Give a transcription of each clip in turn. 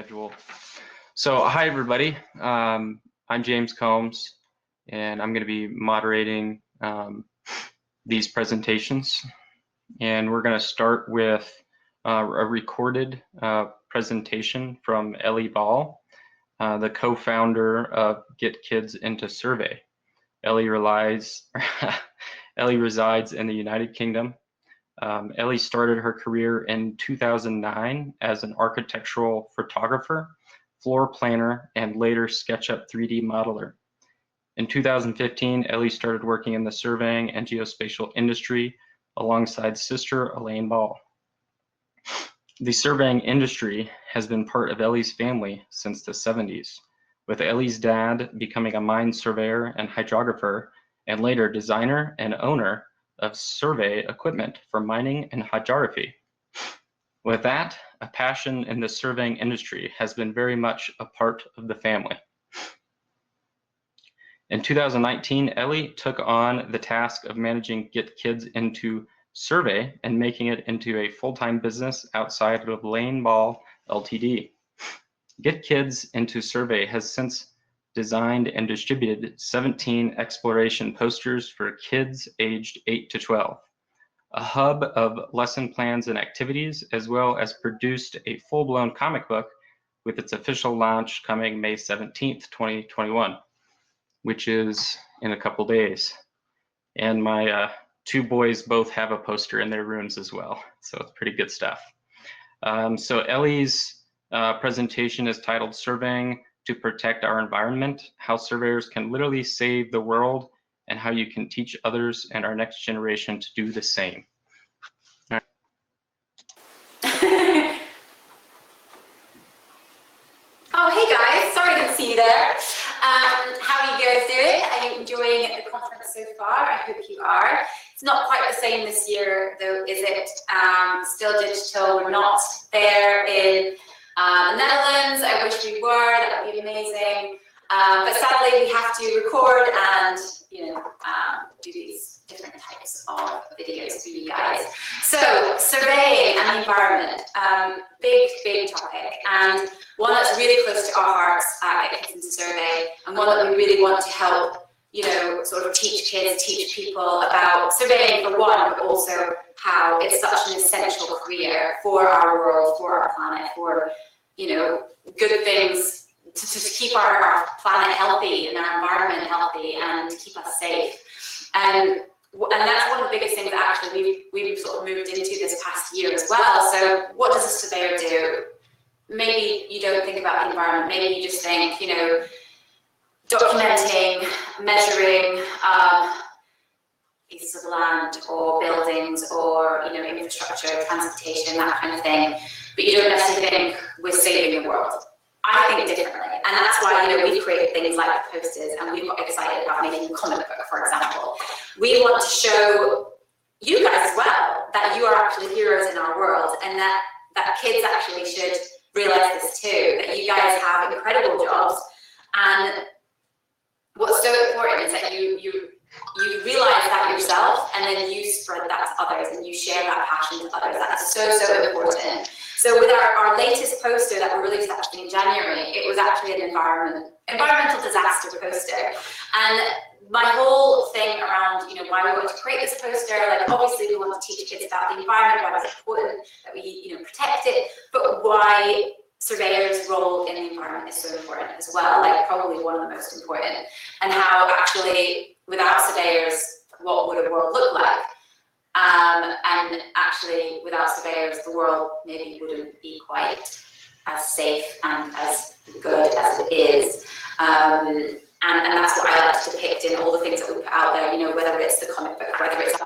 schedule. So hi everybody, I'm James Combs and I'm going to be moderating these presentations, and we're going to start with a recorded presentation from Ellie Ball, the co-founder of Get Kids into Survey. Ellie resides in the United Kingdom. Ellie started her career in 2009 as an architectural photographer, floor planner, and later SketchUp 3D modeler. In 2015, Ellie started working in the surveying and geospatial industry alongside sister Elaine Ball. The surveying industry has been part of Ellie's family since the 70s, with Ellie's dad becoming a mine surveyor and hydrographer, and later designer and owner of survey equipment for mining and hydrography. With that, a passion in the surveying industry has been very much a part of the family. In 2019, Ellie took on the task of managing Get Kids into Survey and making it into a full-time business outside of Lane Ball Ltd. Get Kids into Survey has since designed and distributed 17 exploration posters for kids aged 8 to 12, a hub of lesson plans and activities, as well as produced a full-blown comic book with its official launch coming May 17th, 2021, which is in a couple days. And my two boys both have a poster in their rooms as well, so it's pretty good stuff. So Ellie's presentation is titled Surveying to Protect Our Environment, How Surveyors Can Literally Save the World, and How You Can Teach Others and Our Next Generation to Do the Same. All right. Oh, hey guys, sorry I didn't see you there. How are you guys doing? Are you enjoying the conference so far? I hope you are. It's not quite the same this year though, is it? Still digital, we're not there in the Netherlands. I wish we were, that would be amazing. But sadly we have to record and do these different types of videos for you guys. So surveying and the environment, big topic, and one that's really close to our hearts at Get Kids into Survey, and one that we really want to help sort of teach kids, teach people about surveying for one, but also how it's such an essential career for our world, for our planet, for good things to keep our planet healthy and our environment healthy and to keep us safe. And that's one of the biggest things that actually we've sort of moved into this past year as well. So what does a surveyor do? Maybe you don't think about the environment, maybe you just think, documenting, measuring pieces of land or buildings or infrastructure, transportation, that kind of thing. But you don't necessarily think we're saving the world. I think differently, and that's why we've created things like the posters, and we've got excited about making a comic book, for example. We want to show you guys as well that you are actually heroes in our world, and that kids actually should realize this too, that you guys have incredible jobs. And what's so important is that you realize that yourself, and then you spread that to others, and you share that passion to others. That's so important. So with our latest poster that we released actually in January, it was actually an environmental disaster poster. And my whole thing around why we want to create this poster, like obviously we want to teach kids about the environment, why it's important that we protect it, but why surveyors' role in the environment is so important as well, like probably one of the most important, and how actually without surveyors, what would a world look like? And actually without surveyors, the world maybe wouldn't be quite as safe and as good as it is. And that's what I like to depict in all the things that we put out there, whether it's the comic book, whether it's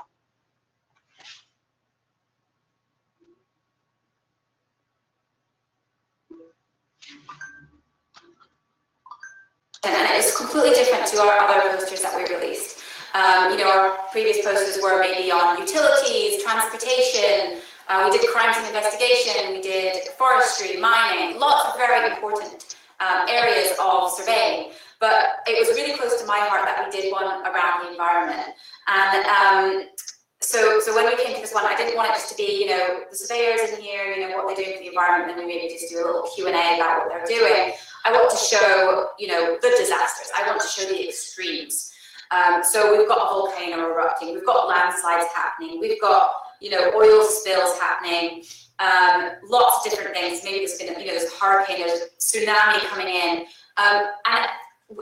and it's completely different to our other posters that we released. Our previous posters were maybe on utilities, transportation, we did crimes and investigation, we did forestry, mining, lots of very important areas of surveying. But it was really close to my heart that we did one around the environment. And so when we came to this one, I didn't want it just to be, the surveyors in here, what they're doing for the environment, and then we maybe just do a little Q&A about what they're doing. I want to show, the disasters. I want to show the extremes. So we've got a volcano erupting, we've got landslides happening, we've got, oil spills happening, lots of different things. Maybe there's been, there's a hurricane, there's a tsunami coming in. And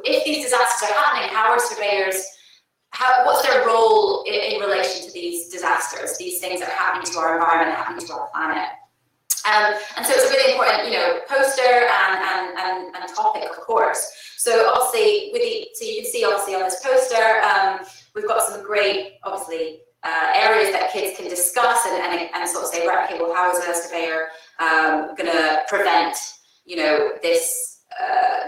if these disasters are happening, how are surveyors, what's their role in relation to these disasters, these things that are happening to our environment, happening to our planet? And so it's a really important, poster and topic, of course. So obviously, so you can see obviously on this poster, we've got some great, obviously, areas that kids can discuss and sort of say, right, okay, well, how is a surveyor going to prevent, this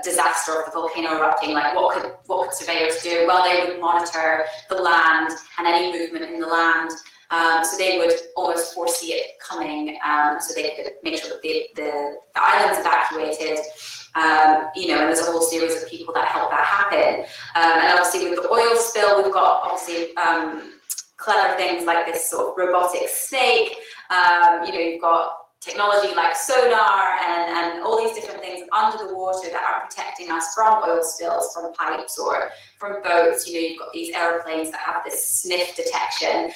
disaster of the volcano erupting? Like, what could surveyors do? Well, they would monitor the land and any movement in the land. So they would almost foresee it coming, so they could make sure that the island's evacuated. And there's a whole series of people that help that happen. And obviously with the oil spill, we've got obviously clever things like this sort of robotic snake. You've got technology like sonar and all these different things under the water that are protecting us from oil spills, from pipes or from boats. You've got these aeroplanes that have this sniff detection.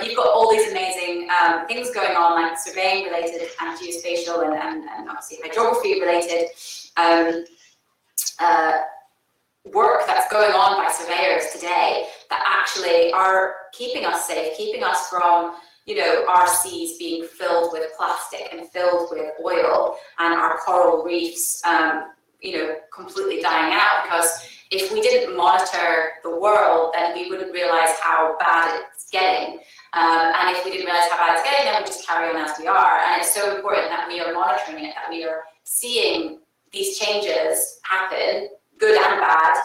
You've got all these amazing things going on, like surveying related and geospatial and obviously hydrography related work that's going on by surveyors today that actually are keeping us safe, keeping us from our seas being filled with plastic and filled with oil, and our coral reefs, completely dying out. Because if we didn't monitor the world, then we wouldn't realize how bad it's getting. And if we didn't realize how bad it's getting, then we just carry on as we are. And it's so important that we are monitoring it, that we are seeing these changes happen, good and bad,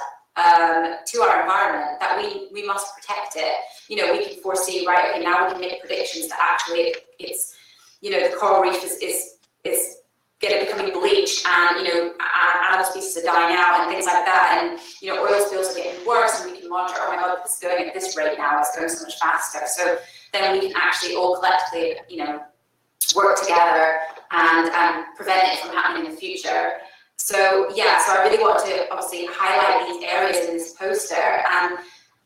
to our environment, that we must protect it. We can foresee, right, okay, now we can make predictions that actually it's, the coral reef is becoming bleached, and, animal species are dying out and things like that. And, oil spills are getting worse, and we can monitor, oh my God, it's going at this rate now, it's going so much faster. So then we can actually all collectively, work together and prevent it from happening in the future. So yeah, so I really want to obviously highlight these areas in this poster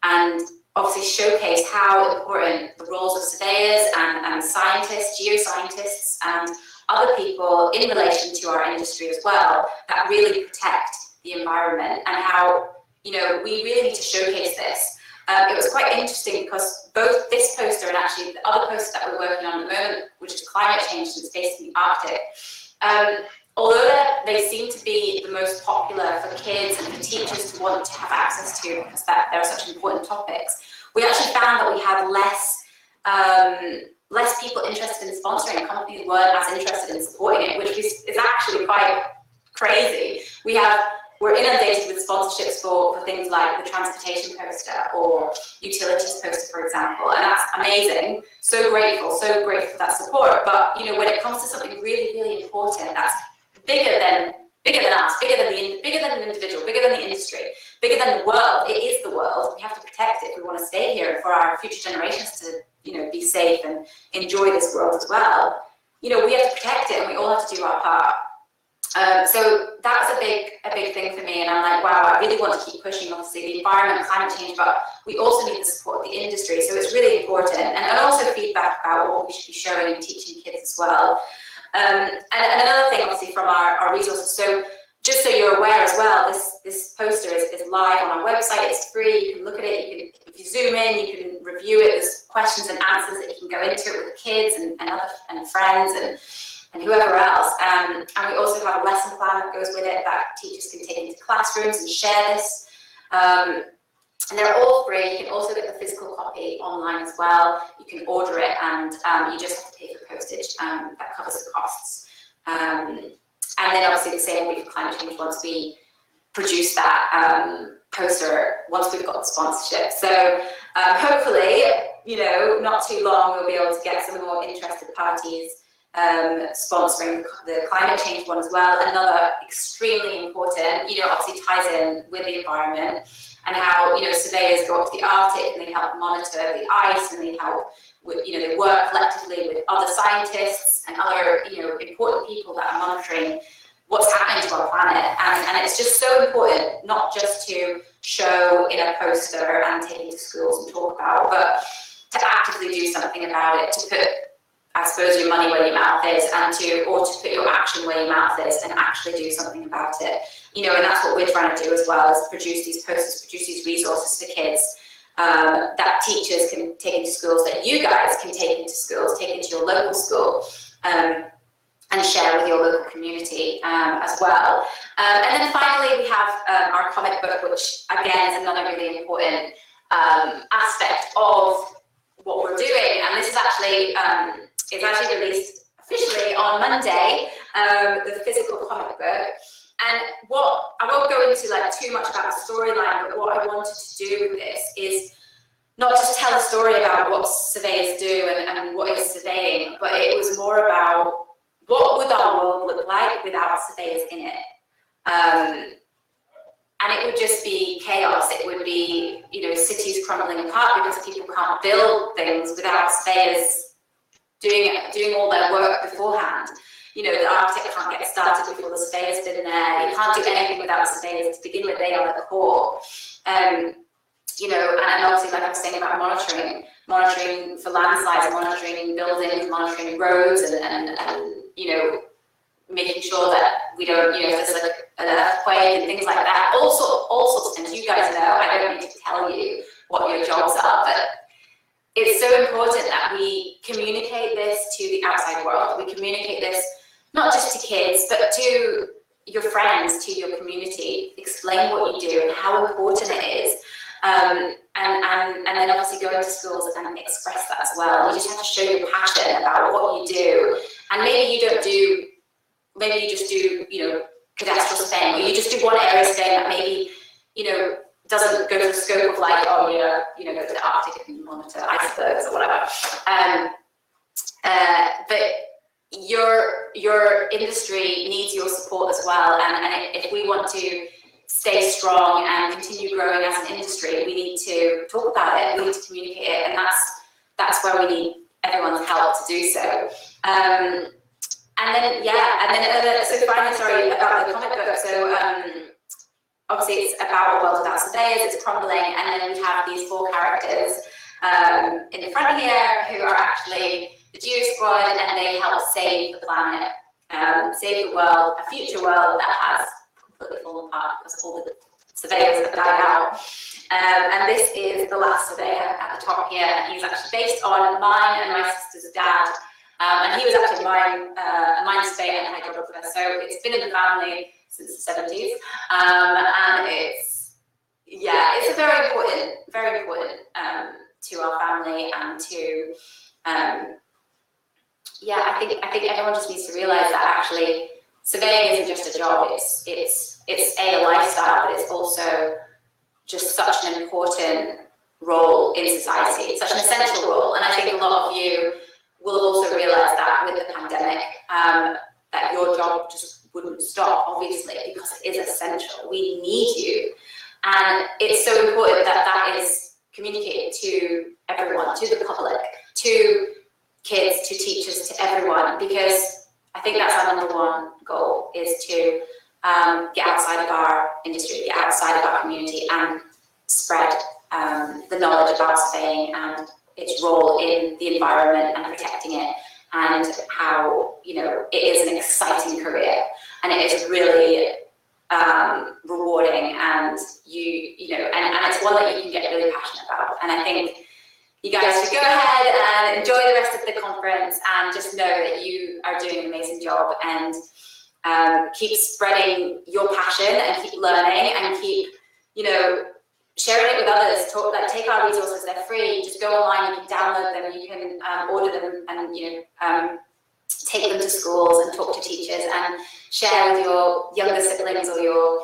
and obviously showcase how important the roles of surveyors and scientists, geoscientists, and other people in relation to our industry as well, that really protect the environment, and how, we really need to showcase this. It was quite interesting because both this poster and actually the other poster that we're working on at the moment, which is climate change and space in the Arctic, although they seem to be the most popular for kids and for teachers to want to have access to, because they're such important topics, we actually found that we had less people interested in sponsoring. Companies weren't as interested in supporting it, which is actually quite crazy. We're inundated with sponsorships for things like the transportation poster or utilities poster, for example, and that's amazing. So grateful for that support. But when it comes to something really, really important, that's bigger than us, bigger than an individual, bigger than the industry, bigger than the world. It is the world. We have to protect it if we want to stay here for our future generations to, be safe and enjoy this world as well. We have to protect it, and we all have to do our part. So that was a big thing for me, and I'm like, wow, I really want to keep pushing, obviously, the environment, climate change, but we also need the support of the industry. So it's really important, and also feedback about what we should be showing and teaching kids as well. And another thing, obviously, from our resources. So just so you're aware as well, this poster is live on our website. It's free. You can look at it. If you zoom in, you can review it. There's questions and answers that you can go into it with the kids and friends and whoever else. And we also have a lesson plan that goes with it that teachers can take into classrooms and share this. And they're all free. You can also get the physical copy online as well. You can order it, and you just have to pay for postage. That covers the costs. And then obviously the same will be for climate change once we produce that poster, once we've got the sponsorship. So hopefully, not too long, we'll be able to get some more interested parties sponsoring the climate change one as well. Another extremely important, obviously ties in with the environment, and how, surveyors go up to the Arctic and they help monitor the ice, and they help with, they work collectively with other scientists and other, important people that are monitoring what's happening to our planet. And it's just so important, not just to show in a poster and take it to schools and talk about, but to actively do something about it, to put, I suppose, your money where your mouth is, and to put your action where your mouth is, and actually do something about it. And that's what we're trying to do as well, is produce these posters, produce these resources for kids that teachers can take into schools, that you guys can take into schools, take into your local school, and share with your local community as well. And then finally, we have our comic book, which again is another really important aspect of what we're doing. And this is actually it's actually released officially on Monday, the physical comic book. And I won't go into too much about the storyline, but what I wanted to do with this is not just tell a story about what surveyors do and what is surveying, but it was more about what would our world look like without surveyors in it. And it would just be chaos. It would be, cities crumbling apart because people can't build things without surveyors doing all their work beforehand. The Arctic can't get started before the surveyors been there. You can't do anything without surveyors. To begin with, they are the core. And obviously, like I was saying about monitoring for landslides, monitoring buildings, monitoring roads, and making sure that we don't, if there's an earthquake and things like that, all sorts of things. You guys know, I don't need to tell you what your jobs are, but it's so important that we communicate this to the outside world. We communicate this not just to kids, but to your friends, to your community. Explain what you do and how important it is. And then obviously go into schools and express that as well. You just have to show your passion about what you do. And maybe you just do, cadastral surveying, or you just do one area surveying that maybe, doesn't go to the scope of go to the Arctic and monitor icebergs or whatever. But your industry needs your support as well. And if we want to stay strong and continue growing as an industry, we need to talk about it, we need to communicate it, and that's where we need everyone's help to do so. So finally, sorry, about the comic book. So obviously it's about a world without surveyors, it's crumbling, and then we have these 4 characters in the front here who are actually the Geo Squad, and they help save the planet, save the world, a future world that has completely fallen apart because all the surveyors have died out. And this is the last surveyor at the top here, and he's actually based on mine and my sister's dad. And he was actually mine surveyor and hydrographer, so it's been in the family since the 70s. And it's a very important to our family, and to I think everyone just needs to realise that actually surveying isn't just a job. It's a lifestyle, but it's also just such an important role in society. It's such an essential role, and I think a lot of you will also realise that with the pandemic, that your job just wouldn't stop, obviously, because it is essential. We need you, and it's so important that that is communicated to everyone, to the public, to kids, to teachers, to everyone, because I think that's our #1 goal, is to get outside of our industry, get outside of our community, and spread the knowledge about surveying and its role in the environment and protecting it, and how it is an exciting career, and it is really rewarding, and and it's one that you can get really passionate about. And I think you guys should go ahead and enjoy the rest of the conference, and just know that you are doing an amazing job, and keep spreading your passion, and keep learning, and keep sharing it with others. Take our resources, they're free. Just go online, you can download them, you can order them, and take them to schools and talk to teachers and share with your younger siblings or your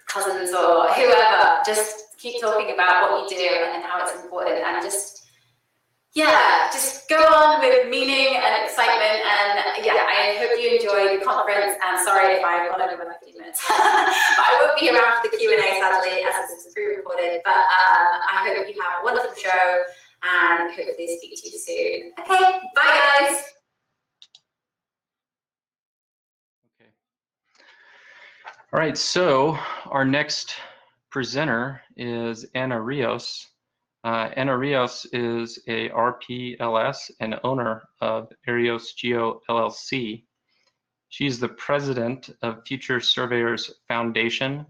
cousins or whoever. Just keep talking about what you do and how it's important, and just yeah, just go on with meaning and excitement. And yeah, I hope you enjoy the conference. And sorry if I've gone over my 15 minutes, but I won't be around for the Q&A sadly, as this is pre-recorded. But I hope you have a wonderful show and hopefully speak to you soon. Okay, bye guys. Okay. All right, so our next presenter is Ana Rios. Ana Rios is a RPLS and owner of Rios Geo LLC. She's the president of Future Surveyors Foundation,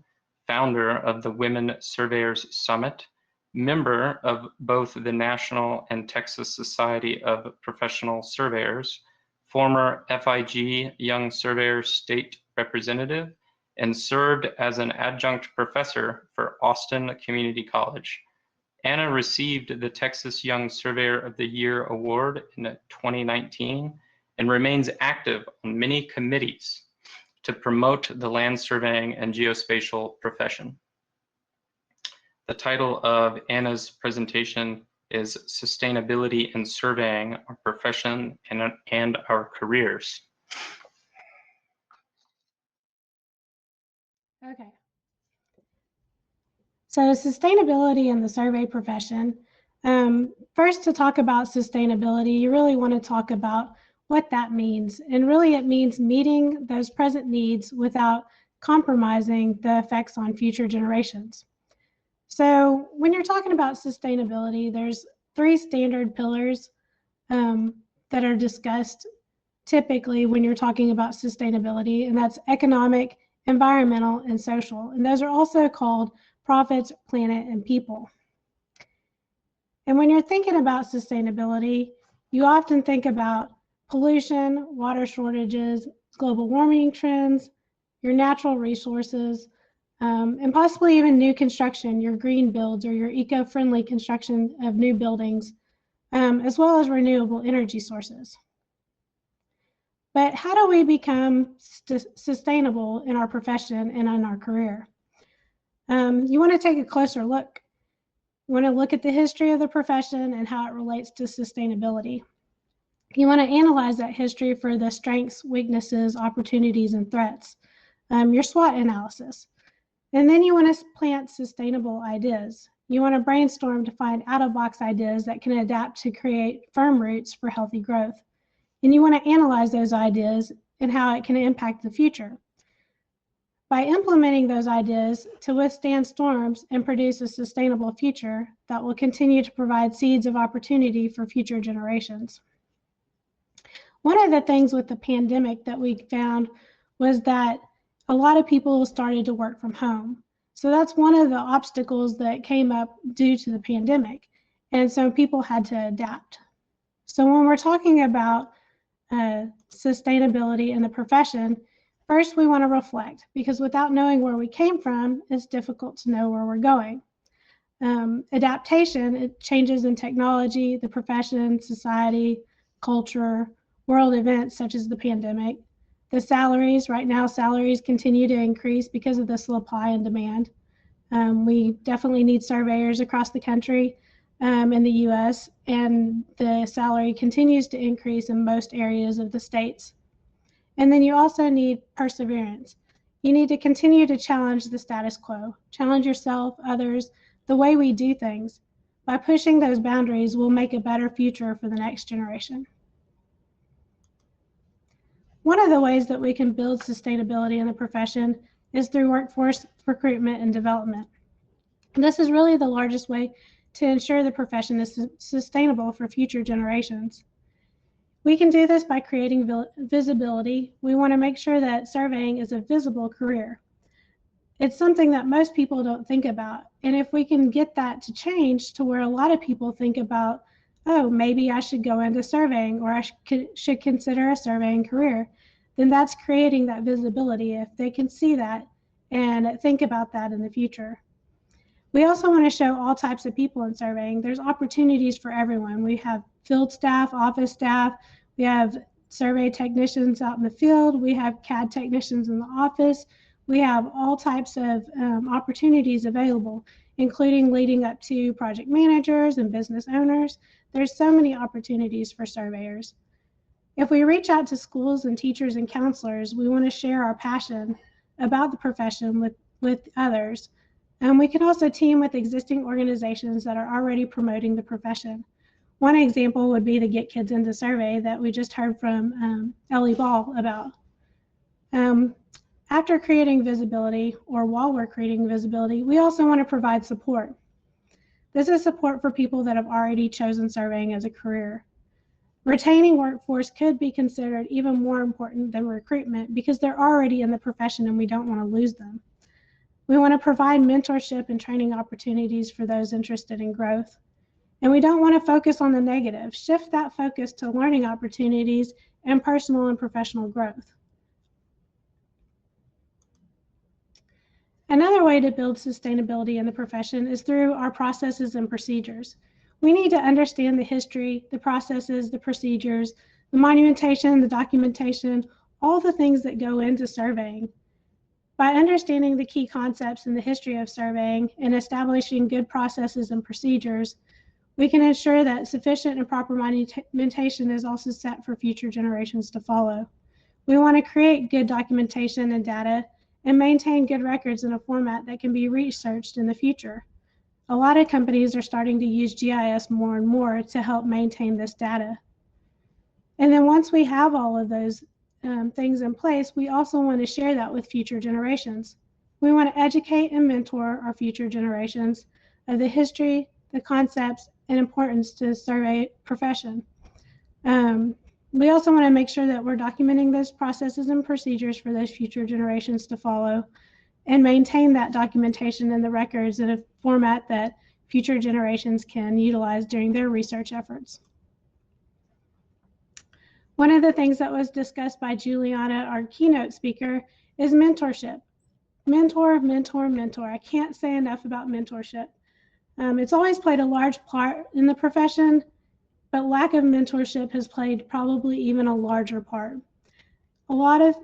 founder of the Women Surveyors Summit, member of both the National and Texas Society of Professional Surveyors, former FIG Young Surveyors State Representative, and served as an adjunct professor for Austin Community College. Ana received the Texas Young Surveyor of the Year Award in 2019 and remains active on many committees to promote the land surveying and geospatial profession. The title of Ana's presentation is Sustainability in Surveying, Our Profession and Our Careers. Okay. So sustainability in the survey profession. First, to talk about sustainability, you really want to talk about what that means. And really it means meeting those present needs without compromising the effects on future generations. So when you're talking about sustainability, there's 3 standard pillars that are discussed typically when you're talking about sustainability, and that's economic, environmental, and social. And those are also called profits, planet, and people. And when you're thinking about sustainability, you often think about pollution, water shortages, global warming trends, your natural resources, and possibly even new construction, your green builds or your eco-friendly construction of new buildings, as well as renewable energy sources. But how do we become sustainable in our profession and in our career? You want to take a closer look. You want to look at the history of the profession and how it relates to sustainability. You want to analyze that history for the strengths, weaknesses, opportunities, and threats, your SWOT analysis. And then you want to plant sustainable ideas. You want to brainstorm to find out-of-box ideas that can adapt to create firm roots for healthy growth. And you want to analyze those ideas and how it can impact the future. By implementing those ideas to withstand storms and produce a sustainable future that will continue to provide seeds of opportunity for future generations. One of the things with the pandemic that we found was that a lot of people started to work from home. So that's one of the obstacles that came up due to the pandemic. And so people had to adapt. So when we're talking about sustainability in the profession, first we want to reflect, because without knowing where we came from, it's difficult to know where we're going. Adaptation, changes in technology, the profession, society, culture, world events such as the pandemic. The salaries, right now salaries continue to increase because of the supply and demand. We definitely need surveyors across the country in the US, and the salary continues to increase in most areas of the states. And then you also need perseverance. You need to continue to challenge the status quo, challenge yourself, others, the way we do things. By pushing those boundaries, we'll make a better future for the next generation. One of the ways that we can build sustainability in the profession is through workforce recruitment and development. This is really the largest way to ensure the profession is sustainable for future generations. We can do this by creating visibility. We want to make sure that surveying is a visible career. It's something that most people don't think about. And if we can get that to change to where a lot of people think about, oh, maybe I should go into surveying, or I should consider a surveying career, then that's creating that visibility if they can see that and think about that in the future. We also want to show all types of people in surveying. There's opportunities for everyone. We have field staff, office staff, we have survey technicians out in the field, we have CAD technicians in the office, We have all types of opportunities available, including leading up to project managers and business owners. There's so many opportunities for surveyors. If we reach out to schools and teachers and counselors, we want to share our passion about the profession with others. And we can also team with existing organizations that are already promoting the profession. One example would be the Get Kids Into Survey that we just heard from Ellie Ball about. After creating visibility, or while we're creating visibility, we also want to provide support. This is support for people that have already chosen surveying as a career. Retaining workforce could be considered even more important than recruitment because they're already in the profession and we don't want to lose them. We want to provide mentorship and training opportunities for those interested in growth. And we don't want to focus on the negative. Shift that focus to learning opportunities and personal and professional growth. Another way to build sustainability in the profession is through our processes and procedures. We need to understand the history, the processes, the procedures, the monumentation, the documentation, all the things that go into surveying. By understanding the key concepts in the history of surveying and establishing good processes and procedures, we can ensure that sufficient and proper monumentation is also set for future generations to follow. We want to create good documentation and data and maintain good records in a format that can be researched in the future. A lot of companies are starting to use GIS more and more to help maintain this data. And then once we have all of those things in place, we also want to share that with future generations. We want to educate and mentor our future generations of the history, the concepts, and importance to the survey profession. We also want to make sure that we're documenting those processes and procedures for those future generations to follow and maintain that documentation and the records in a format that future generations can utilize during their research efforts. One of the things that was discussed by Juliana, our keynote speaker, is mentorship. Mentor, mentor, mentor. I can't say enough about mentorship. It's always played a large part in the profession, but lack of mentorship has played probably even a larger part. A lot of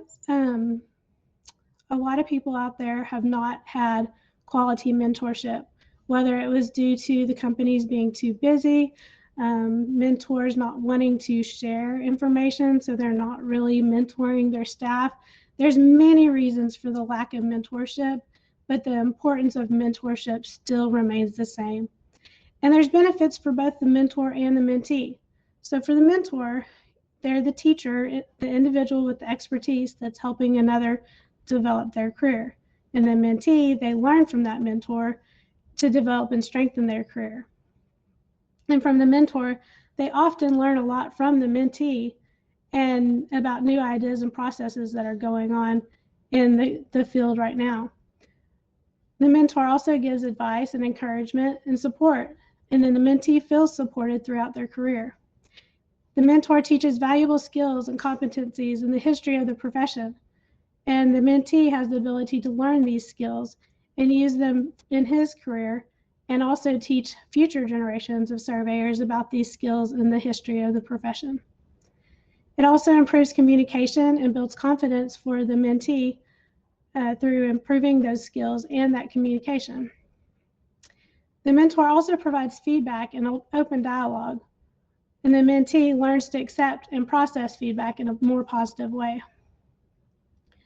people out there have not had quality mentorship, whether it was due to the companies being too busy, mentors not wanting to share information, so they're not really mentoring their staff. There's many reasons for the lack of mentorship, but the importance of mentorship still remains the same. And there's benefits for both the mentor and the mentee. So for the mentor, they're the teacher, the individual with the expertise that's helping another develop their career. And the mentee, they learn from that mentor to develop and strengthen their career. And from the mentor, they often learn a lot from the mentee and about new ideas and processes that are going on in the field right now. The mentor also gives advice and encouragement and support, and then the mentee feels supported throughout their career. The mentor teaches valuable skills and competencies in the history of the profession, and the mentee has the ability to learn these skills and use them in his career and also teach future generations of surveyors about these skills in the history of the profession. It also improves communication and builds confidence for the mentee through improving those skills and that communication. The mentor also provides feedback and open dialogue, and the mentee learns to accept and process feedback in a more positive way.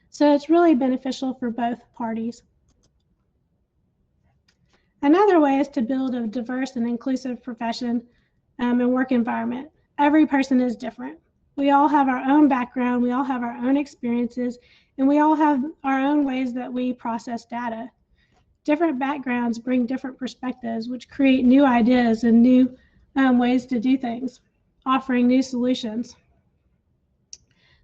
So it's really beneficial for both parties. Another way is to build a diverse and inclusive profession and work environment. Every person is different. We all have our own background, we all have our own experiences, and we all have our own ways that we process data. Different backgrounds bring different perspectives, which create new ideas and new ways to do things, offering new solutions.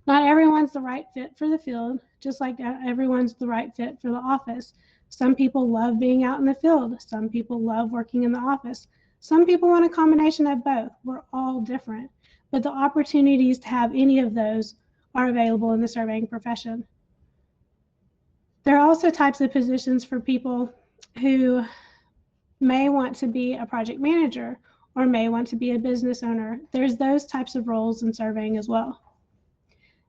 Not everyone's the right fit for the field, just like everyone's the right fit for the office. Some people love being out in the field. Some people love working in the office. Some people want a combination of both. We're all different, but the opportunities to have any of those are available in the surveying profession. There are also types of positions for people who may want to be a project manager or may want to be a business owner. There's those types of roles in surveying as well.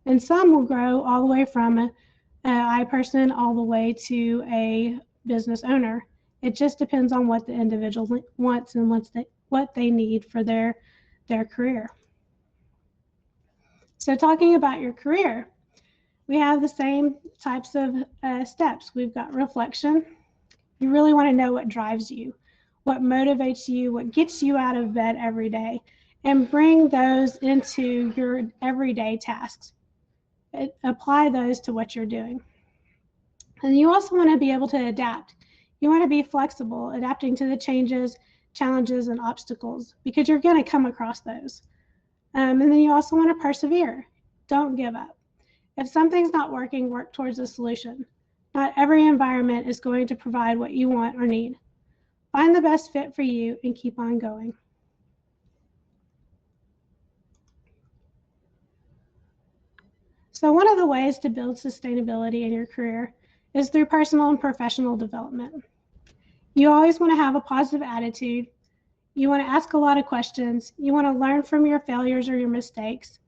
And some will grow all the way from I person all the way to a business owner. It just depends on what the individual wants and what they need for their career. So talking about your career, we have the same types of steps. We've got reflection. You really want to know what drives you, what motivates you, what gets you out of bed every day, and bring those into your everyday tasks. Apply those to what you're doing. And you also want to be able to adapt. You want to be flexible, adapting to the changes, challenges, and obstacles, because you're going to come across those. And then you also want to persevere. Don't give up. If something's not working, work towards a solution. Not every environment is going to provide what you want or need. Find the best fit for you and keep on going. So one of the ways to build sustainability in your career is through personal and professional development. You always want to have a positive attitude. You want to ask a lot of questions. You want to learn from your failures or your mistakes.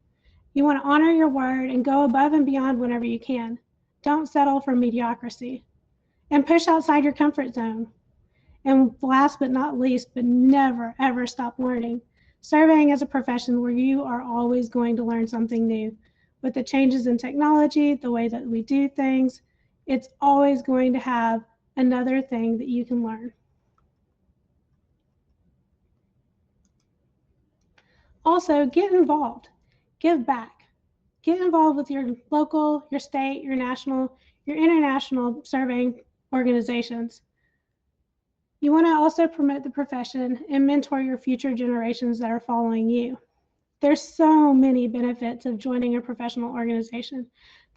You want to honor your word and go above and beyond whenever you can. Don't settle for mediocrity. And push outside your comfort zone. And last but not least, but never, ever stop learning. Surveying is a profession where you are always going to learn something new. With the changes in technology, the way that we do things, it's always going to have another thing that you can learn. Also, get involved. Give back. Get involved with your local, your state, your national, your international surveying organizations. You want to also promote the profession and mentor your future generations that are following you. There's so many benefits of joining a professional organization.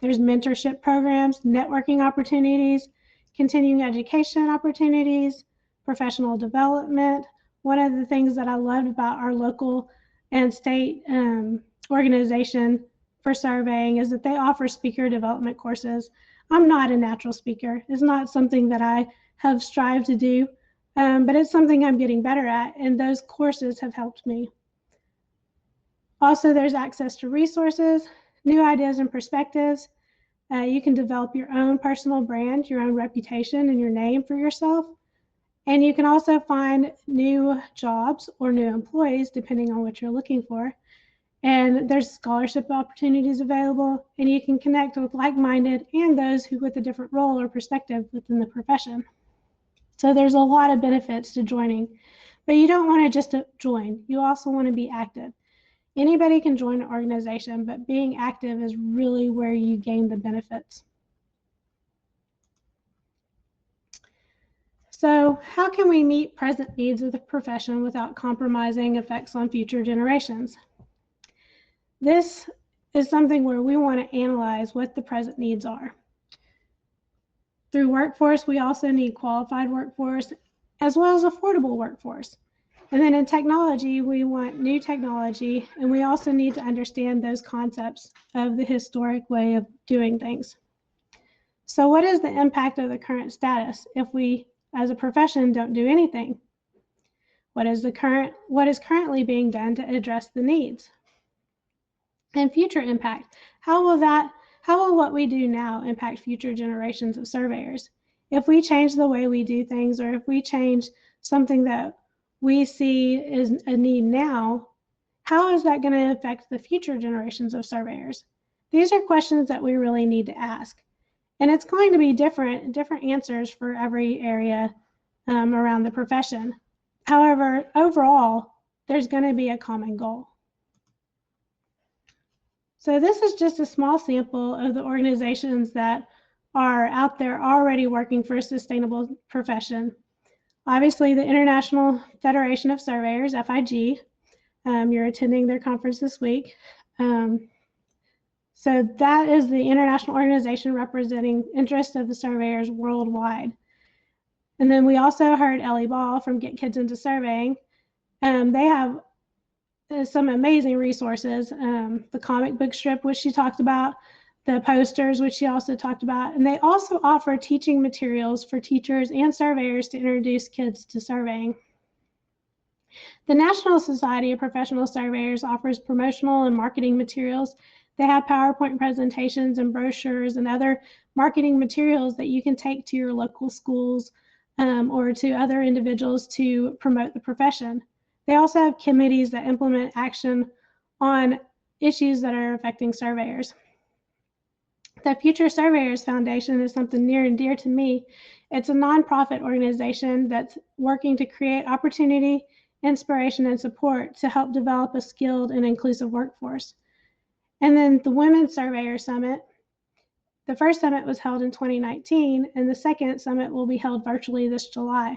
There's mentorship programs, networking opportunities, continuing education opportunities, professional development. One of the things that I loved about our local and state organization for surveying is that they offer speaker development courses. I'm not a natural speaker. It's not something that I have strived to do, but it's something I'm getting better at, and those courses have helped me. Also, there's access to resources, new ideas and perspectives. You can develop your own personal brand, your own reputation, and your name for yourself. And you can also find new jobs or new employees, depending on what you're looking for. And there's scholarship opportunities available, and you can connect with like-minded and those who with a different role or perspective within the profession. So there's a lot of benefits to joining, but you don't want to just join. You also want to be active. Anybody can join an organization, but being active is really where you gain the benefits. So how can we meet present needs of the profession without compromising effects on future generations? This is something where we want to analyze what the present needs are. Through workforce, we also need qualified workforce as well as affordable workforce. And then in technology, we want new technology, and we also need to understand those concepts of the historic way of doing things. So what is the impact of the current status if we, as a profession, don't do anything? What is currently being done to address the needs? And future impact. How will what we do now impact future generations of surveyors? If we change the way we do things, or if we change something that we see is a need now, how is that going to affect the future generations of surveyors? These are questions that we really need to ask. And it's going to be different answers for every area around the profession. However, overall, there's going to be a common goal. So this is just a small sample of the organizations that are out there already working for a sustainable profession. Obviously, the International Federation of Surveyors, FIG, you're attending their conference this week. So that is the international organization representing interests of the surveyors worldwide. And then we also heard Ellie Ball from Get Kids Into Surveying. They have some amazing resources, the comic book strip, which she talked about, the posters, which she also talked about, and they also offer teaching materials for teachers and surveyors to introduce kids to surveying. The National Society of Professional Surveyors offers promotional and marketing materials They have PowerPoint presentations and brochures and other marketing materials that you can take to your local schools or to other individuals to promote the profession. They also have committees that implement action on issues that are affecting surveyors. The Future Surveyors Foundation is something near and dear to me. It's a nonprofit organization that's working to create opportunity, inspiration, and support to help develop a skilled and inclusive workforce. And then the Women's Surveyor Summit. The first summit was held in 2019, and the second summit will be held virtually this July.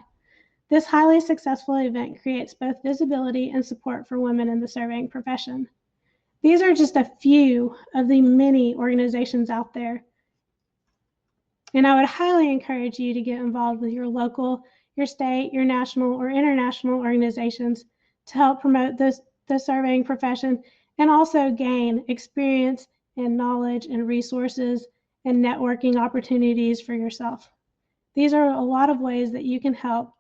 This highly successful event creates both visibility and support for women in the surveying profession. These are just a few of the many organizations out there. And I would highly encourage you to get involved with your local, your state, your national, or international organizations to help promote the surveying profession and also gain experience and knowledge and resources and networking opportunities for yourself. These are a lot of ways that you can help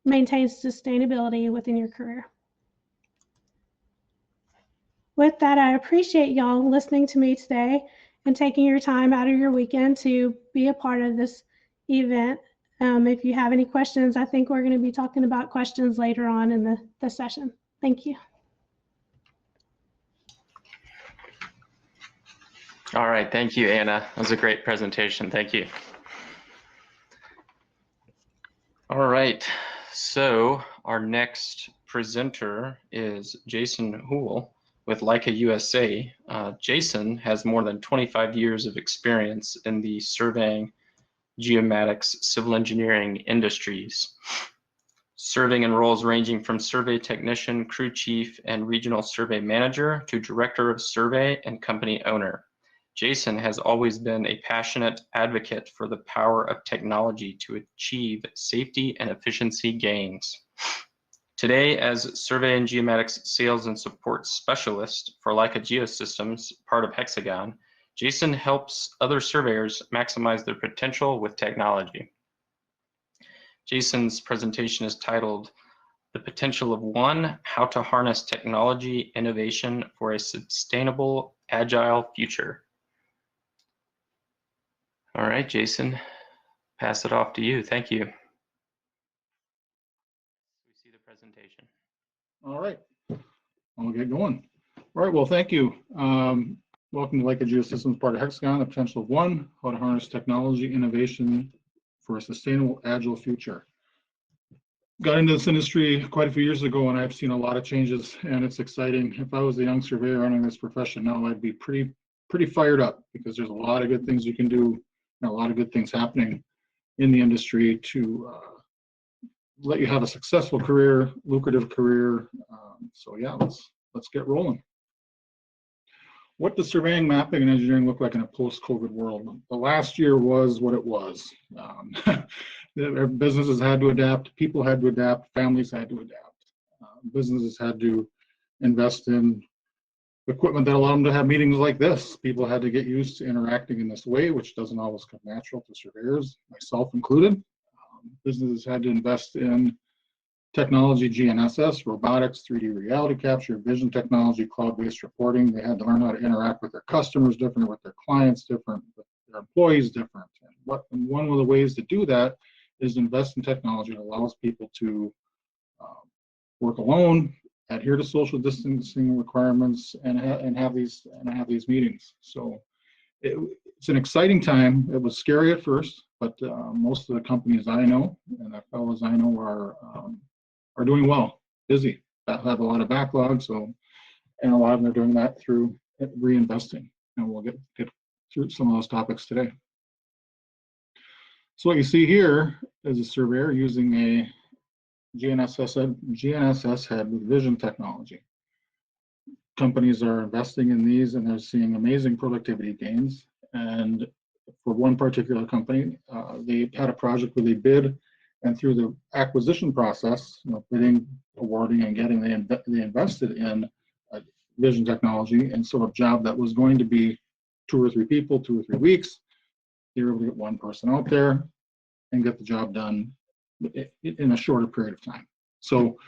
maintain sustainability within your career. With that, I appreciate y'all listening to me today and taking your time out of your weekend to be a part of this event. If you have any questions, I think we're going to be talking about questions later on in the session. Thank you. All right, thank you, Anna. That was a great presentation. Thank you. All right, so our next presenter is Jason Houle with Leica USA. Jason has more than 25 years of experience in the surveying, geomatics, civil engineering industries, serving in roles ranging from survey technician, crew chief, and regional survey manager to director of survey and company owner. Jason has always been a passionate advocate for the power of technology to achieve safety and efficiency gains. Today, as Survey and Geomatics Sales and Support Specialist for Leica Geosystems, part of Hexagon, Jason helps other surveyors maximize their potential with technology. Jason's presentation is titled, "The Potential of One, How to Harness Technology Innovation for a Sustainable, Agile Future." All right, Jason, pass it off to you. Thank you. We see the presentation. All right, I'll get going. All right, well, thank you. Welcome to Leica Geosystems, part of Hexagon, the potential of one, how to harness technology innovation for a sustainable, agile future. Got into this industry quite a few years ago, and I've seen a lot of changes, and it's exciting. If I was a young surveyor running this profession now, I'd be pretty fired up because there's a lot of good things you can do and a lot of good things happening in the industry to let you have a successful career, lucrative career. So yeah, let's get rolling. What does surveying, mapping, and engineering look like in a post-COVID world? The last year was what it was. Businesses had to adapt, people had to adapt, families had to adapt. Businesses had to invest in equipment that allowed them to have meetings like this. People had to get used to interacting in this way, which doesn't always come natural to surveyors, myself included. Businesses had to invest in technology, GNSS, robotics, 3D reality capture, vision technology, cloud-based reporting. They had to learn how to interact with their customers different, with their clients different, with their employees different. And one of the ways to do that is invest in technology that allows people to work alone, adhere to social distancing requirements, and have these meetings. So it's an exciting time. It was scary at first, but most of the companies I know and the fellows I know are doing well, busy, have a lot of backlog. So, and a lot of them are doing that through reinvesting, and we'll get through some of those topics today. So what you see here is a surveyor using a GNSS head with vision technology. Companies are investing in these, and they're seeing amazing productivity gains. And for one particular company, they had a project where they bid, and through the acquisition process, bidding, awarding, and getting, they invested in vision technology. And so a job that was going to be 2 or 3 people, 2 or 3 weeks, they were able to get one person out there and get the job done in a shorter period of time. So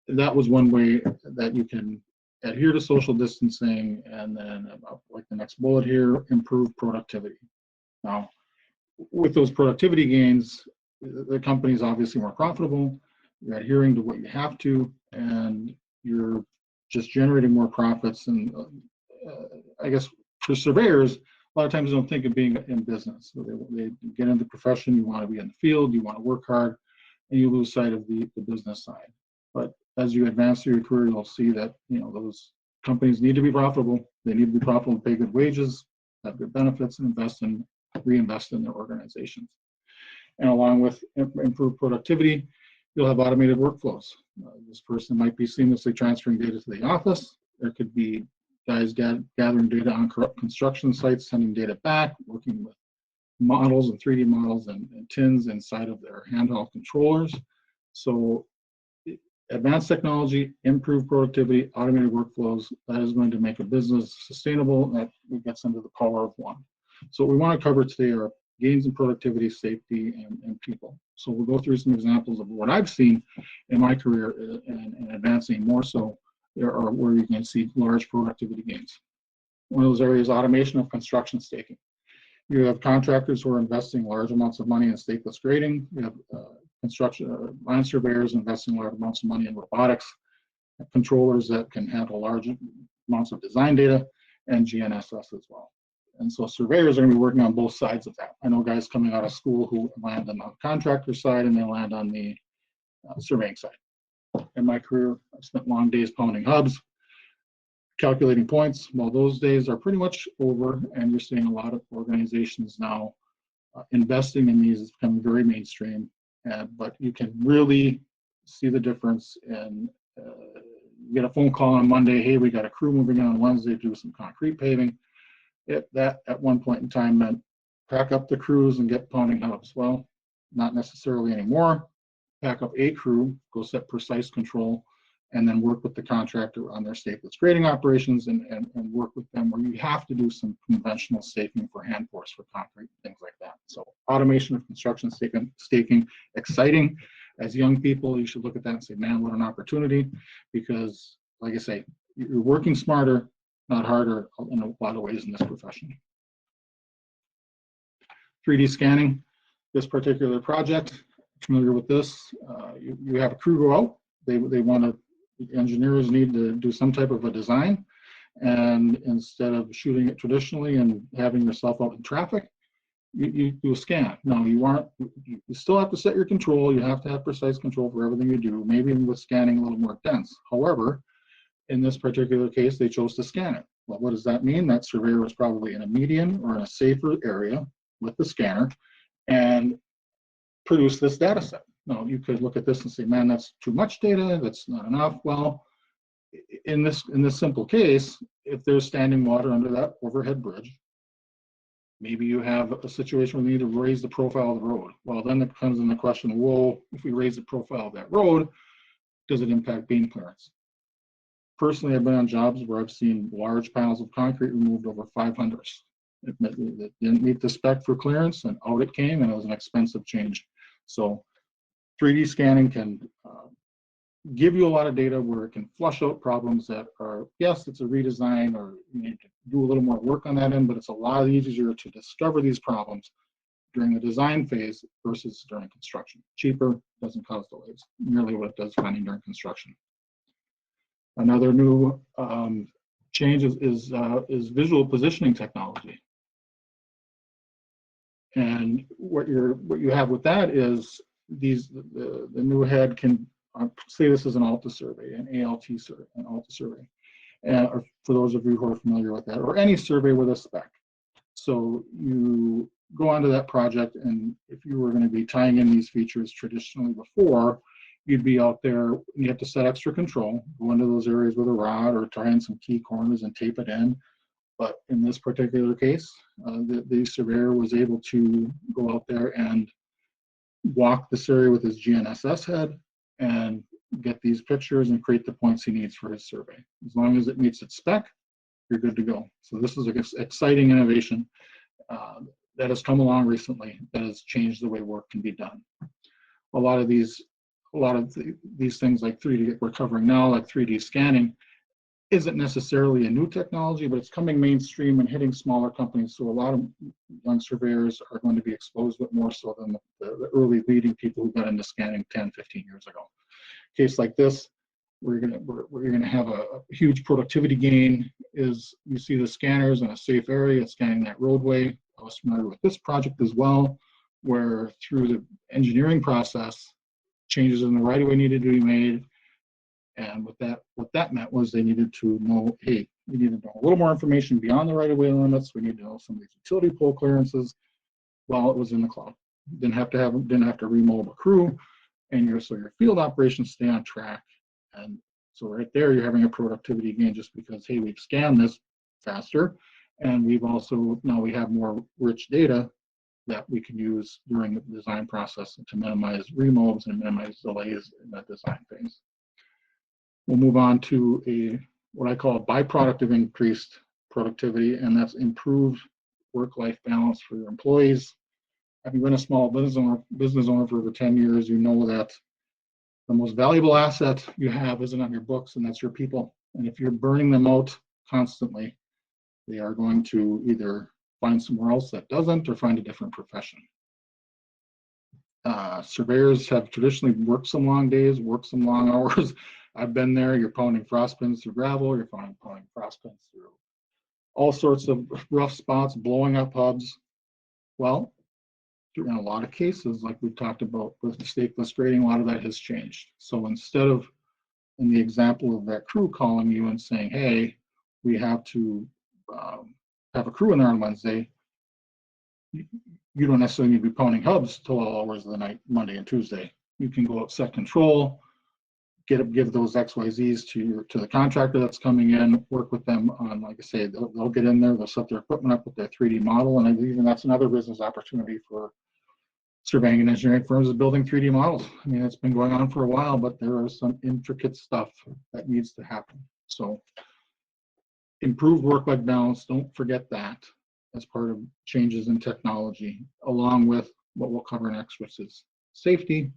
that was one way that you can adhere to social distancing, and then like the next bullet here, improve productivity. Now, with those productivity gains, the company is obviously more profitable, you're adhering to what you have to, and you're just generating more profits. And I guess for surveyors, a lot of times they don't think of being in business. So they get into the profession, you want to be in the field, you want to work hard, and you lose sight of the business side. But as you advance through your career, you'll see that, you know, those companies need to be profitable. They need to be profitable, pay good wages, have good benefits, and reinvest in their organizations. And along with improved productivity, you'll have automated workflows. This person might be seamlessly transferring data to the office. There could be guys gathering data on construction sites, sending data back, working with models and 3D models and TINs inside of their handheld controllers. So advanced technology, improved productivity, automated workflows, that is going to make a business sustainable. That gets into the power of one. So what we want to cover today are gains in productivity, safety, and people. So we'll go through some examples of what I've seen in my career and advancing more so there are where you can see large productivity gains. One of those areas, automation of construction staking. You have contractors who are investing large amounts of money in stakeless grading. You have construction line surveyors investing large amounts of money in robotics, controllers that can handle large amounts of design data, and GNSS as well. And so surveyors are going to be working on both sides of that. I know guys coming out of school who land on the contractor side and they land on the surveying side. In my career, I've spent long days pounding hubs, calculating points. Well, those days are pretty much over, and you're seeing a lot of organizations now investing in these. It's becoming very mainstream, but you can really see the difference in you get a phone call on Monday, hey, we got a crew moving in on Wednesday to do some concrete paving. That at one point in time meant pack up the crews and get pounding hubs. Well, not necessarily anymore. Pack up a crew, go set precise control, and then work with the contractor on their stakeless grading operations and work with them where you have to do some conventional staking for hand force for concrete, things like that. So automation of construction staking, exciting. As young people, you should look at that and say, man, what an opportunity, because like I say, you're working smarter, not harder in a lot of ways in this profession. 3D scanning, this particular project, familiar with this, you have a crew go out, they want to, the engineers need to do some type of a design, and instead of shooting it traditionally and having yourself out in traffic, you do a scan. Now you still have to set your control, you have to have precise control for everything you do, maybe with scanning a little more dense. However, in this particular case, they chose to scan it. Well, what does that mean? That surveyor was probably in a median or in a safer area with the scanner and produce this data set. Now, you could look at this and say, man, that's too much data, that's not enough. Well, in this simple case, if there's standing water under that overhead bridge, maybe you have a situation where you need to raise the profile of the road. Well, then it comes in the question, well, if we raise the profile of that road, does it impact beam clearance? Personally, I've been on jobs where I've seen large panels of concrete removed over 500. It didn't meet the spec for clearance, and out it came, and it was an expensive change. So 3D scanning can give you a lot of data where it can flush out problems that are, yes, it's a redesign or you need to do a little more work on that end, but it's a lot easier to discover these problems during the design phase versus during construction. Cheaper, doesn't cause delays, nearly what it does finding during construction. Another new change is visual positioning technology. And what you have with that is the new head can say this is an ALTA survey, an ALT survey, an ALTA survey, or for those of you who are familiar with that, or any survey with a spec. So you go onto that project, and if you were going to be tying in these features traditionally before, you'd be out there, you have to set extra control, go into those areas with a rod or tie in some key corners and tape it in. But in this particular case, the surveyor was able to go out there and walk this area with his GNSS head and get these pictures and create the points he needs for his survey. As long as it meets its spec, you're good to go. So this is an exciting innovation that has come along recently that has changed the way work can be done. A lot of these things like 3D we're covering now, like 3D scanning, isn't necessarily a new technology, but it's coming mainstream and hitting smaller companies. So a lot of young surveyors are going to be exposed to it more so than the early leading people who got into scanning 10, 15 years ago. Case like this, we're gonna have a huge productivity gain. Is you see the scanners in a safe area scanning that roadway. I was familiar with this project as well, where through the engineering process, changes in the right of way needed to be made. And what that meant was they needed to know, hey, we need to know a little more information beyond the right of way limits. We need to know some of these utility pole clearances while it was in the cloud. Didn't have to remold a crew, and your field operations stay on track. And so right there, you're having a productivity gain just because, hey, we've scanned this faster, and we've also now we have more rich data that we can use during the design process to minimize remolds and minimize delays in that design phase. We'll move on to what I call a byproduct of increased productivity, and that's improved work-life balance for your employees. Having been a small business owner for over 10 years, you know that the most valuable asset you have isn't on your books, and that's your people. And if you're burning them out constantly, they are going to either find somewhere else that doesn't or find a different profession. Surveyors have traditionally worked some long days, worked some long hours. I've been there. You're pounding frost pins through gravel. You're pounding frost pins through all sorts of rough spots, blowing up hubs. Well, in a lot of cases, like we've talked about with stakeless grading, a lot of that has changed. So instead of, in the example of that crew calling you and saying, hey, we have to have a crew in there on Wednesday, you don't necessarily need to be pounding hubs till all hours of the night, Monday and Tuesday. You can go out, set control, give those XYZs to the contractor that's coming in, work with them on, like I say, they'll get in there, they'll set their equipment up with their 3D model, and I believe that's another business opportunity for surveying and engineering firms is building 3D models. I mean, it's been going on for a while, but there is some intricate stuff that needs to happen. So improved work-life balance, don't forget that as part of changes in technology, along with what we'll cover next, which is safety.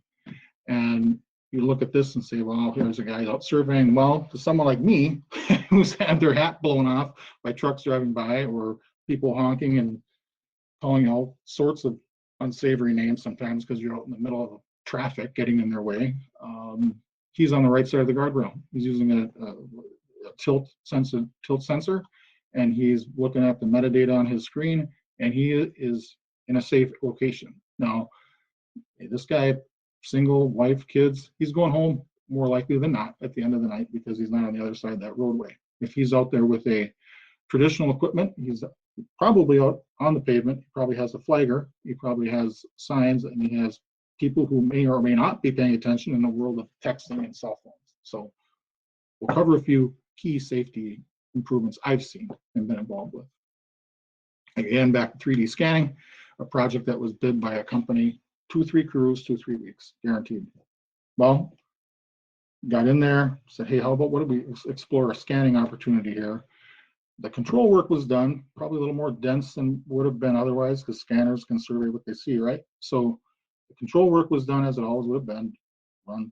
And you look at this and say, well, here's a guy out surveying. Well, to someone like me, who's had their hat blown off by trucks driving by or people honking and calling all sorts of unsavory names sometimes because you're out in the middle of traffic getting in their way, he's on the right side of the guardrail. He's using a tilt sensor, and he's looking at the metadata on his screen, and he is in a safe location. Now, this guy, single, wife, kids, he's going home more likely than not at the end of the night because he's not on the other side of that roadway. If he's out there with a traditional equipment, he's probably out on the pavement. He probably has a flagger. He probably has signs, and he has people who may or may not be paying attention in the world of texting and cell phones. So we'll cover a few key safety improvements I've seen and been involved with. Again, back to 3D scanning, a project that was bid by a company, 2-3 crews, 2-3 weeks, guaranteed. Well, got in there, said, hey, how about what do we explore a scanning opportunity here? The control work was done, probably a little more dense than would have been otherwise because scanners can survey what they see, right? So the control work was done as it always would have been, run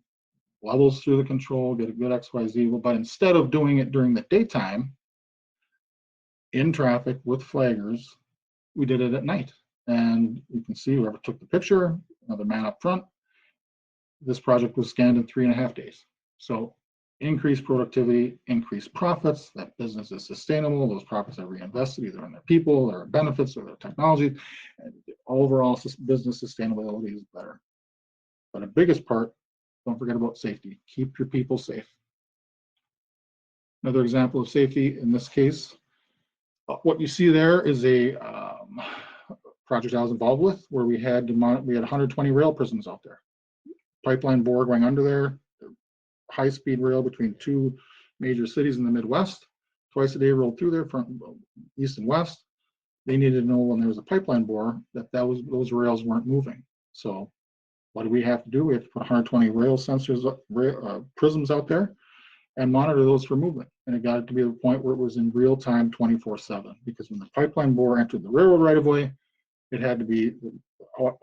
levels through the control, get a good XYZ, but instead of doing it during the daytime, in traffic with flaggers, we did it at night. And you can see whoever took the picture, another man up front, this project was scanned in 3.5 days. So increased productivity, increased profits, that business is sustainable, those profits are reinvested either in their people, their benefits, or their technology, and overall business sustainability is better. But the biggest part, don't forget about safety. Keep your people safe. Another example of safety in this case, what you see there is a project I was involved with where we had 120 rail prisms out there. Pipeline bore going under there, high-speed rail between 2 major cities in the Midwest. Twice a day rolled through there from east and west. They needed to know when there was a pipeline bore that those rails weren't moving. So what do we have to do? We have to put 120 rail sensors, prisms out there and monitor those for movement. And it got it to be a point where it was in real time 24/7, because when the pipeline bore entered the railroad right of way, it had to be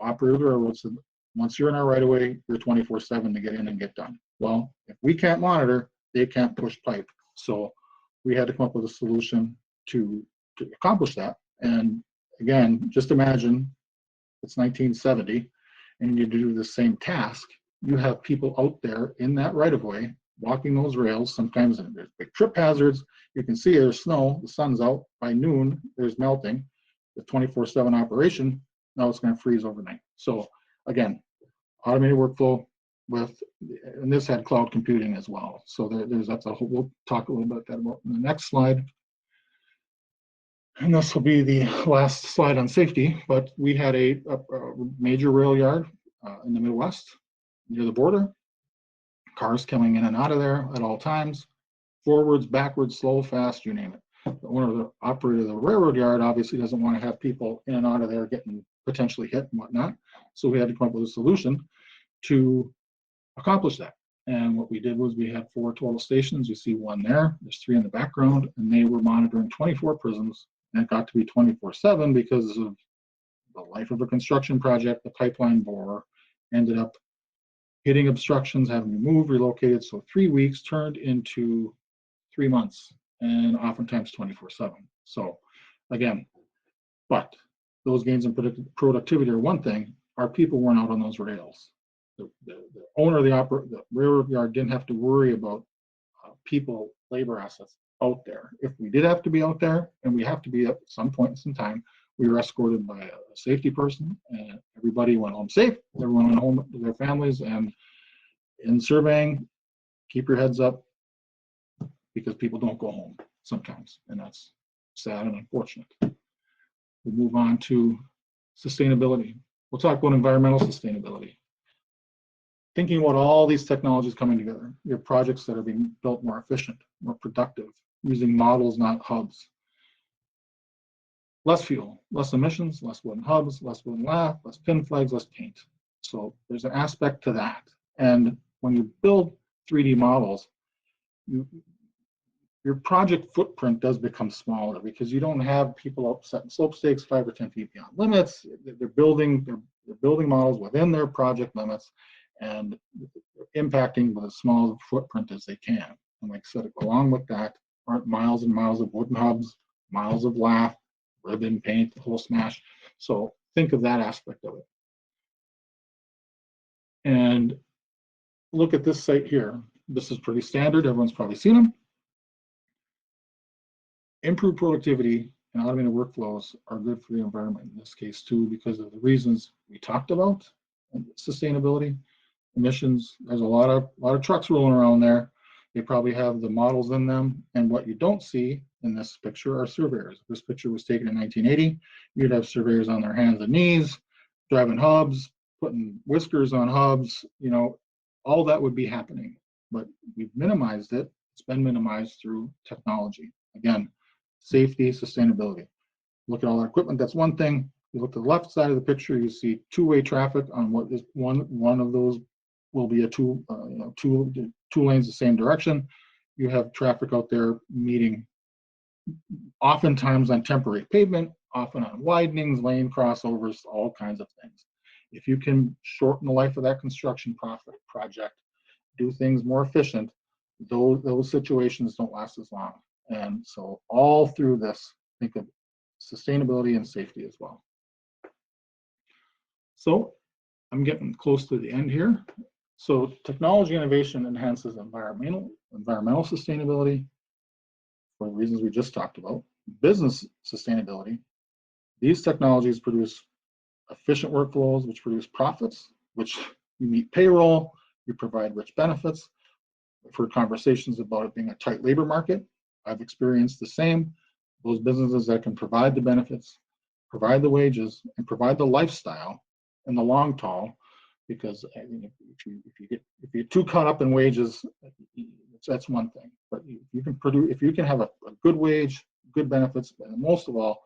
operator of the railroad said, once you're in our right of way, you're 24/7 to get in and get done. Well, if we can't monitor, they can't push pipe. So we had to come up with a solution to accomplish that. And again, just imagine it's 1970 and you do the same task. You have people out there in that right of way walking those rails. Sometimes there's big trip hazards. You can see there's snow, the sun's out. By noon, there's melting. The 24/7 operation, now it's going to freeze overnight. So again, automated workflow with, and this had cloud computing as well. So that's a whole, we'll talk a little bit about in the next slide. And this will be the last slide on safety, but we had a major rail yard in the Midwest near the border. Cars coming in and out of there at all times, forwards, backwards, slow, fast, you name it. The owner of the operator of the railroad yard obviously doesn't want to have people in and out of there getting potentially hit and whatnot. So we had to come up with a solution to accomplish that. And what we did was we had 4 total stations. You see one there, there's 3 in the background, and they were monitoring 24 prisons. And it got to be 24/7 because of the life of a construction project. The pipeline borer ended up hitting obstructions, having to move, relocated. So 3 weeks turned into 3 months, and oftentimes 24/7. So again, but those gains in productivity are one thing. Our people weren't out on those rails. The owner of the railroad yard didn't have to worry about people, labor assets out there. If we did have to be out there, and we have to be at some point in some time, we were escorted by a safety person, and everybody went home safe. Everyone went home to their families. And in surveying, keep your heads up, because people don't go home sometimes, and that's sad and unfortunate. We'll move on to sustainability. We'll talk about environmental sustainability. Thinking about all these technologies coming together, your projects that are being built more efficient, more productive, using models, not hubs. Less fuel, less emissions, less wooden hubs, less wooden lath, less pin flags, less paint. So there's an aspect to that. And when you build 3D models, your project footprint does become smaller because you don't have people up setting slope stakes 5 or 10 feet beyond limits. They're building models within their project limits and impacting with as small footprint as they can. And like I said, along with that aren't miles and miles of wooden hubs, miles of lath, ribbon, paint, the whole smash. So think of that aspect of it. And look at this site here. This is pretty standard. Everyone's probably seen them. Improved productivity and automated workflows are good for the environment in this case too, because of the reasons we talked about. Sustainability, emissions. There's a lot of trucks rolling around there. They probably have the models in them. And what you don't see in this picture are surveyors. If this picture was taken in 1980, you'd have surveyors on their hands and knees, driving hubs, putting whiskers on hubs, all that would be happening. But we've minimized it. It's been minimized through technology. Again, safety, sustainability. Look at all our equipment. That's one thing. You look to the left side of the picture, you see two-way traffic on what is one of those will be a two lanes the same direction. You have traffic out there meeting oftentimes on temporary pavement, often on widenings, lane crossovers, all kinds of things. If you can shorten the life of that construction project, do things more efficient, those situations don't last as long. And so all through this, think of sustainability and safety as well. So I'm getting close to the end here. So technology innovation enhances environmental sustainability for the reasons we just talked about. Business sustainability. These technologies produce efficient workflows, which produce profits, which you meet payroll, you provide rich benefits. I've heard conversations about it being a tight labor market. I've experienced the same. Those businesses that can provide the benefits, provide the wages, and provide the lifestyle in the long haul, because I mean, if you get too caught up in wages, that's one thing. But if you can have a good wage, good benefits, and most of all,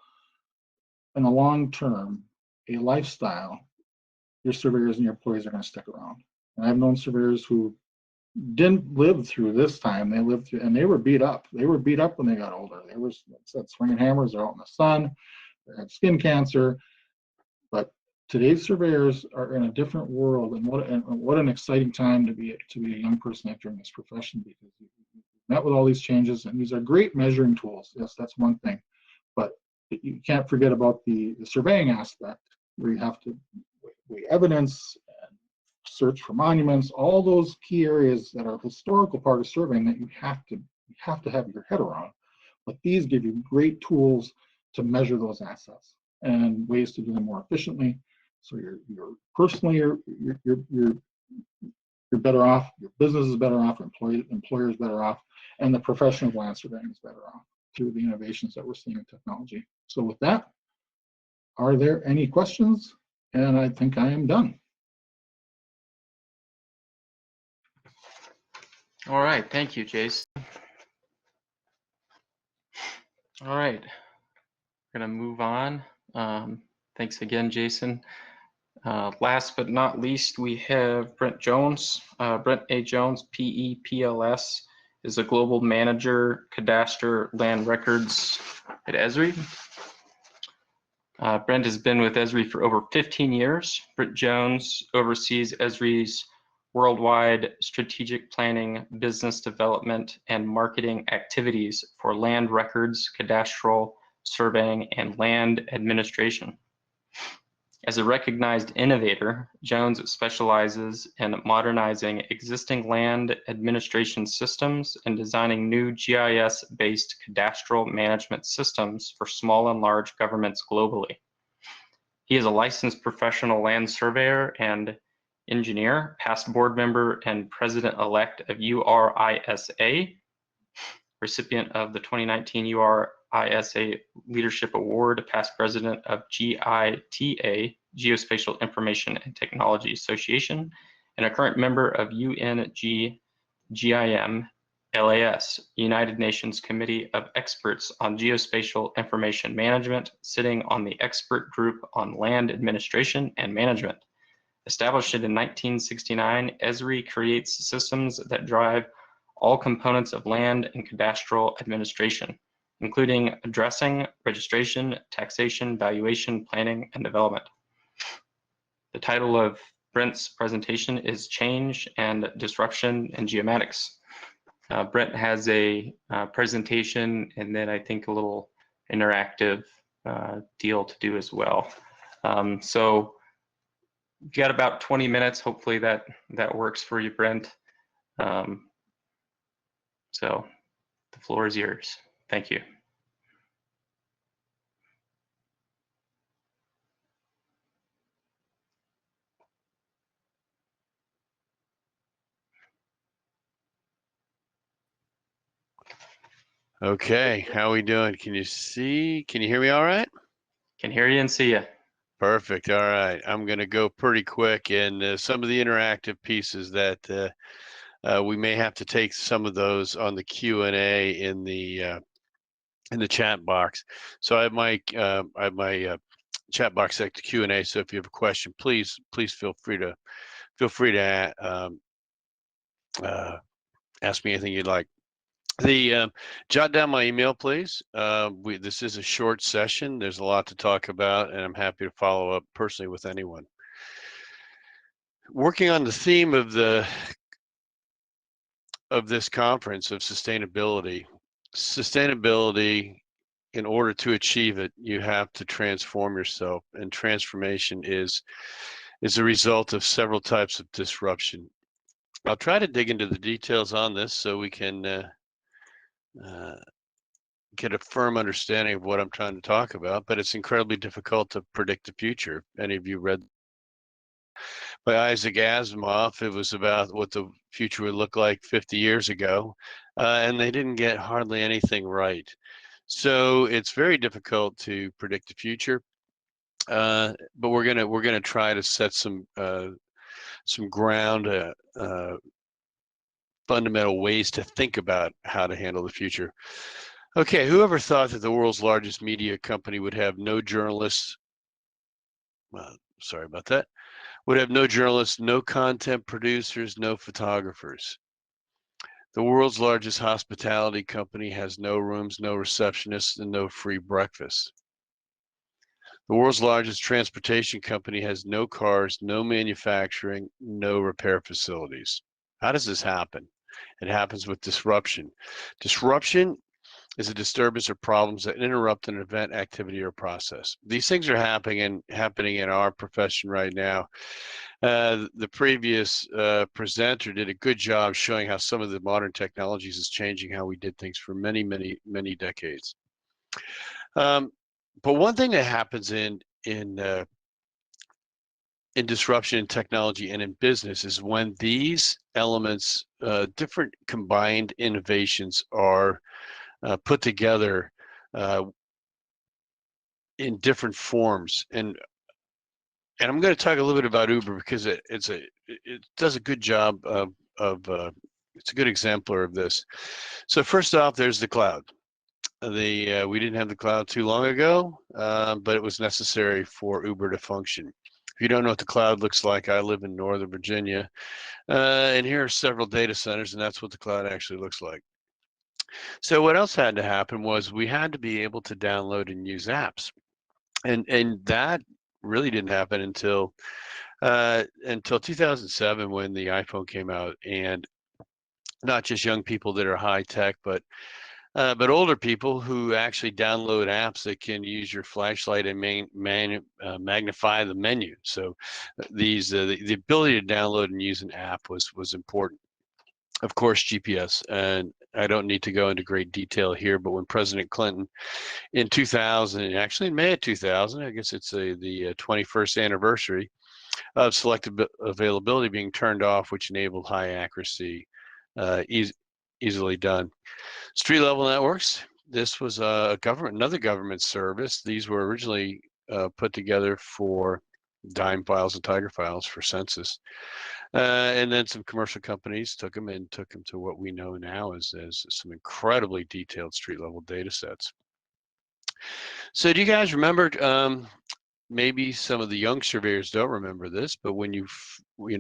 in the long term, a lifestyle, your surveyors and your employees are going to stick around. And I've known surveyors who didn't live through this time. They lived through, and they were beat up. They were beat up when they got older. They were swinging hammers. They're out in the sun. They had skin cancer. But today's surveyors are in a different world, and what an exciting time to be a young person entering this profession, because met with all these changes, and these are great measuring tools. Yes, that's one thing, but you can't forget about the surveying aspect, where you have to weigh evidence and search for monuments, all those key areas that are historical part of surveying that you have to have your head around. But these give you great tools to measure those assets and ways to do them more efficiently. So you're personally you're better off, your business is better off, employer is better off, and the profession of land surveying is better off through the innovations that we're seeing in technology. So with that, are there any questions? And I think I am done. All right, thank you, Jason. All right, we're gonna move on. Thanks again, Jason. Last but not least, we have Brent Jones. Brent A. Jones, PEPLS, is a global manager, cadastre, land records at Esri. Brent has been with Esri for over 15 years. Brent Jones oversees Esri's worldwide strategic planning, business development, and marketing activities for land records, cadastral, surveying, and land administration. As a recognized innovator, Jones specializes in modernizing existing land administration systems and designing new GIS-based cadastral management systems for small and large governments globally. He is a licensed professional land surveyor and engineer, past board member and president-elect of URISA, recipient of the 2019 URISA Leadership Award, past president of GITA, Geospatial Information and Technology Association, and a current member of UNGGIM LAS, United Nations Committee of Experts on Geospatial Information Management, sitting on the Expert Group on Land Administration and Management. Established in 1969, Esri creates systems that drive all components of land and cadastral administration, including addressing, registration, taxation, valuation, planning, and development. The title of Brent's presentation is Change and Disruption in Geomatics. Brent has a presentation and then I think a little interactive deal to do as well. So you've got about 20 minutes. Hopefully that works for you, Brent. So the floor is yours. Thank you. Okay, how are we doing? Can you hear me all right? Can hear you and see you. Perfect. All right. I'm going to go pretty quick, and some of the interactive pieces that we may have to take some of those on the Q&A in the chat box. So I have my chat box set to Q&A. So if you have a question, please feel free to ask me anything you'd like. Jot down my email, please. This is a short session. There's a lot to talk about, and I'm happy to follow up personally with anyone. Working on the theme of this conference of sustainability. Sustainability, in order to achieve it, you have to transform yourself, and transformation is a result of several types of disruption. I'll try to dig into the details on this so we can get a firm understanding of what I'm trying to talk about, but it's incredibly difficult to predict the future. If any of you read by Isaac Asimov, it was about what the future would look like 50 years ago, and they didn't get hardly anything right. So it's very difficult to predict the future, but we're gonna try to set some ground, fundamental ways to think about how to handle the future. Okay, whoever thought that the world's largest media company would have no journalists, sorry about that, would have no journalists, no content producers, no photographers. The world's largest hospitality company has no rooms, no receptionists, and no free breakfast. The world's largest transportation company has no cars, no manufacturing, no repair facilities. How does this happen? It happens with disruption. Disruption is a disturbance or problems that interrupt an event, activity, or process. These things are happening in our profession right now. The previous presenter did a good job showing how some of the modern technologies is changing how we did things for many, many, many decades. But one thing that happens in disruption in technology and in business is when these elements, different combined innovations are put together in different forms. And I'm going to talk a little bit about Uber because it does a good job of it's a good exemplar of this. So first off, there's the cloud. We didn't have the cloud too long ago, but it was necessary for Uber to function. If you don't know what the cloud looks like, I live in Northern Virginia, and here are several data centers, and that's what the cloud actually looks like. So what else had to happen was we had to be able to download and use apps, and that really didn't happen until 2007 when the iPhone came out, and not just young people that are high tech, but older people who actually download apps that can use your flashlight and magnify the menu. So the ability to download and use an app was important. Of course, GPS, and I don't need to go into great detail here, but when President Clinton in 2000, actually in May of 2000, I guess it's the 21st anniversary of selective availability being turned off, which enabled high accuracy, easily done. Street level networks. This was another government service. These were originally put together for dime files and tiger files for census. And then some commercial companies took them to what we know now as some incredibly detailed street level data sets. So do you guys remember, maybe some of the young surveyors don't remember this, but when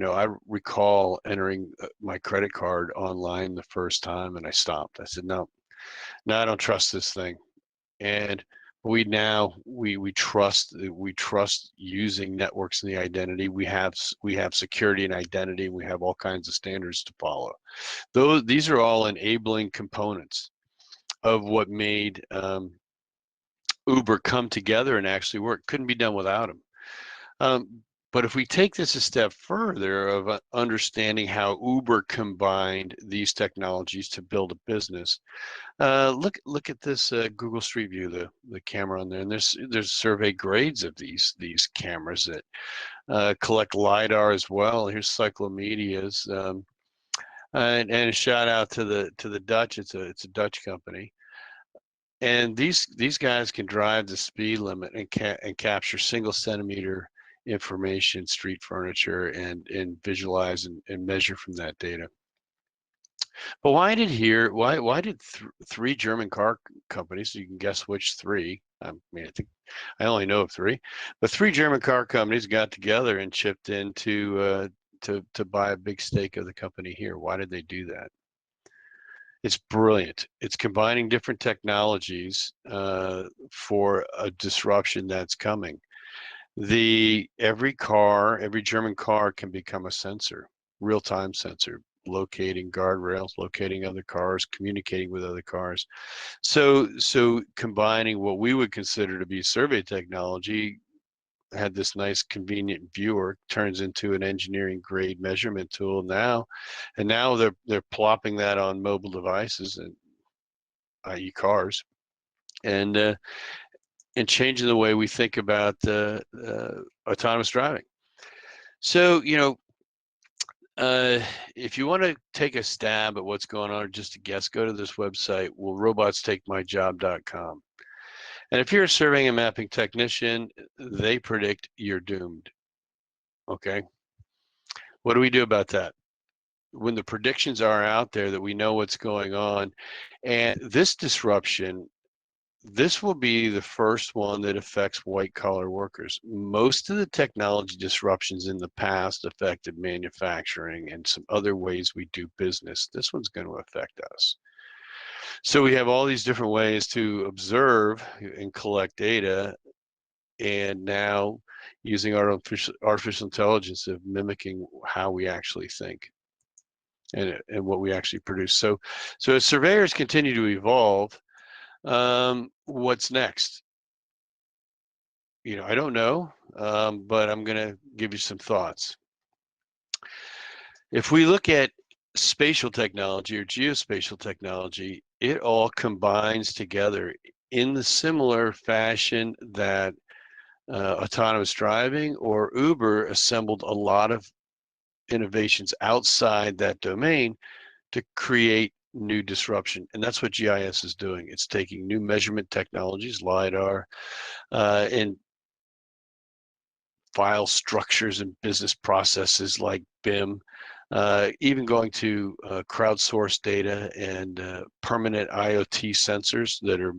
I recall entering my credit card online the first time and I stopped. I said, no, I don't trust this thing. And we trust using networks in the identity. We have security and identity. We have all kinds of standards to follow. These are all enabling components of what made Uber come together and actually work. Couldn't be done without them. But if we take this a step further of understanding how Uber combined these technologies to build a business, look at this Google Street View, the camera on there, and there's survey grades of these cameras that collect LiDAR as well. Here's Cyclomedia's, and a shout out to the Dutch. It's a Dutch company. And these guys can drive the speed limit and capture single centimeter information, street furniture, and visualize and measure from that data. But why did three German car companies? You can guess which three. I mean, I think I only know of three, but three German car companies got together and chipped in to buy a big stake of the company here. Why did they do that? It's brilliant. It's combining different technologies for a disruption that's coming. Every German car can become a sensor, real-time sensor, locating guardrails, locating other cars, communicating with other cars. So combining what we would consider to be survey technology had this nice convenient viewer, turns into an engineering grade measurement tool now, and now they're plopping that on mobile devices, and i.e. cars, and changing the way we think about autonomous driving. So if you want to take a stab at what's going on, or just a guess, go to this website, willrobotstakemyjob.com. And if you're a surveying and mapping technician, they predict you're doomed. Okay. What do we do about that? When the predictions are out there that we know what's going on, and this disruption, this will be the first one that affects white collar workers. Most of the technology disruptions in the past affected manufacturing and some other ways we do business. This one's going to affect us. So we have all these different ways to observe and collect data, and now using artificial intelligence of mimicking how we actually think. and what we actually produce. So as surveyors continue to evolve, what's next? I don't know, but I'm going to give you some thoughts. If we look at spatial technology or geospatial technology, it all combines together in the similar fashion that autonomous driving or Uber assembled a lot of innovations outside that domain to create new disruption. And that's what GIS is doing. It's taking new measurement technologies, LiDAR, and file structures and business processes like BIM, even going to crowdsourced data and permanent IoT sensors that are,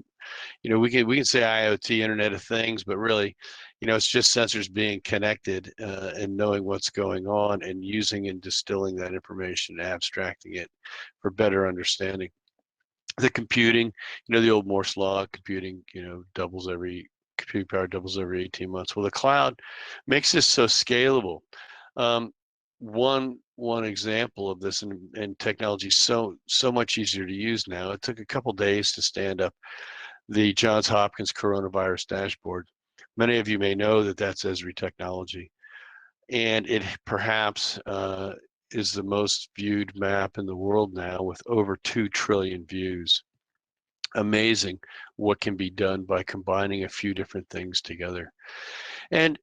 we can say IoT, Internet of Things, but really, it's just sensors being connected and knowing what's going on and using and distilling that information, abstracting it for better understanding. The computing, the old Moore's law, computing, computing power doubles every 18 months. Well, the cloud makes this so scalable. One example of this, and technology so much easier to use now. It took a couple days to stand up the Johns Hopkins coronavirus dashboard. Many of you may know that that's Esri technology, and it perhaps is the most viewed map in the world now with over 2 trillion views. Amazing what can be done by combining a few different things together. And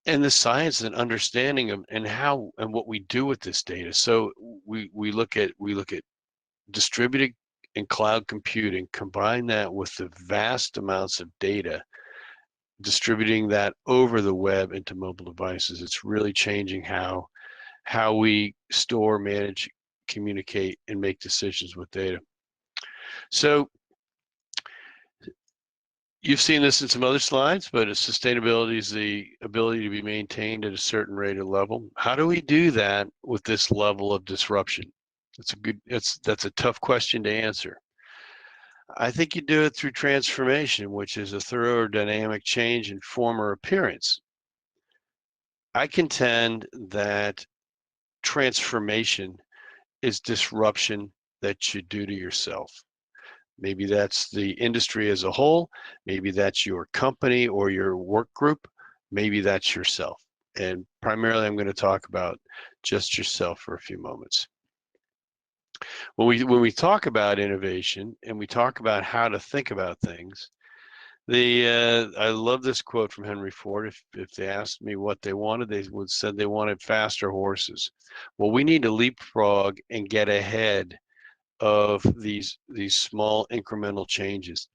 the science and understanding of and how and what we do with this data. So we look at distributed and cloud computing, combine that with the vast amounts of data, distributing that over the web into mobile devices. It's really changing how we store, manage, communicate, and make decisions with data. So you've seen this in some other slides, but sustainability is the ability to be maintained at a certain rate or level. How do we do that with this level of disruption? That's a tough question to answer. I think you do it through transformation, which is a thorough dynamic change in form or appearance. I contend that transformation is disruption that you do to yourself. Maybe that's the industry as a whole. Maybe that's your company or your work group. Maybe that's yourself. And primarily, I'm going to talk about just yourself for a few moments. When we talk about innovation and we talk about how to think about things, I love this quote from Henry Ford. If they asked me what they wanted, they would said they wanted faster horses. Well, we need to leapfrog and get ahead of these small incremental changes.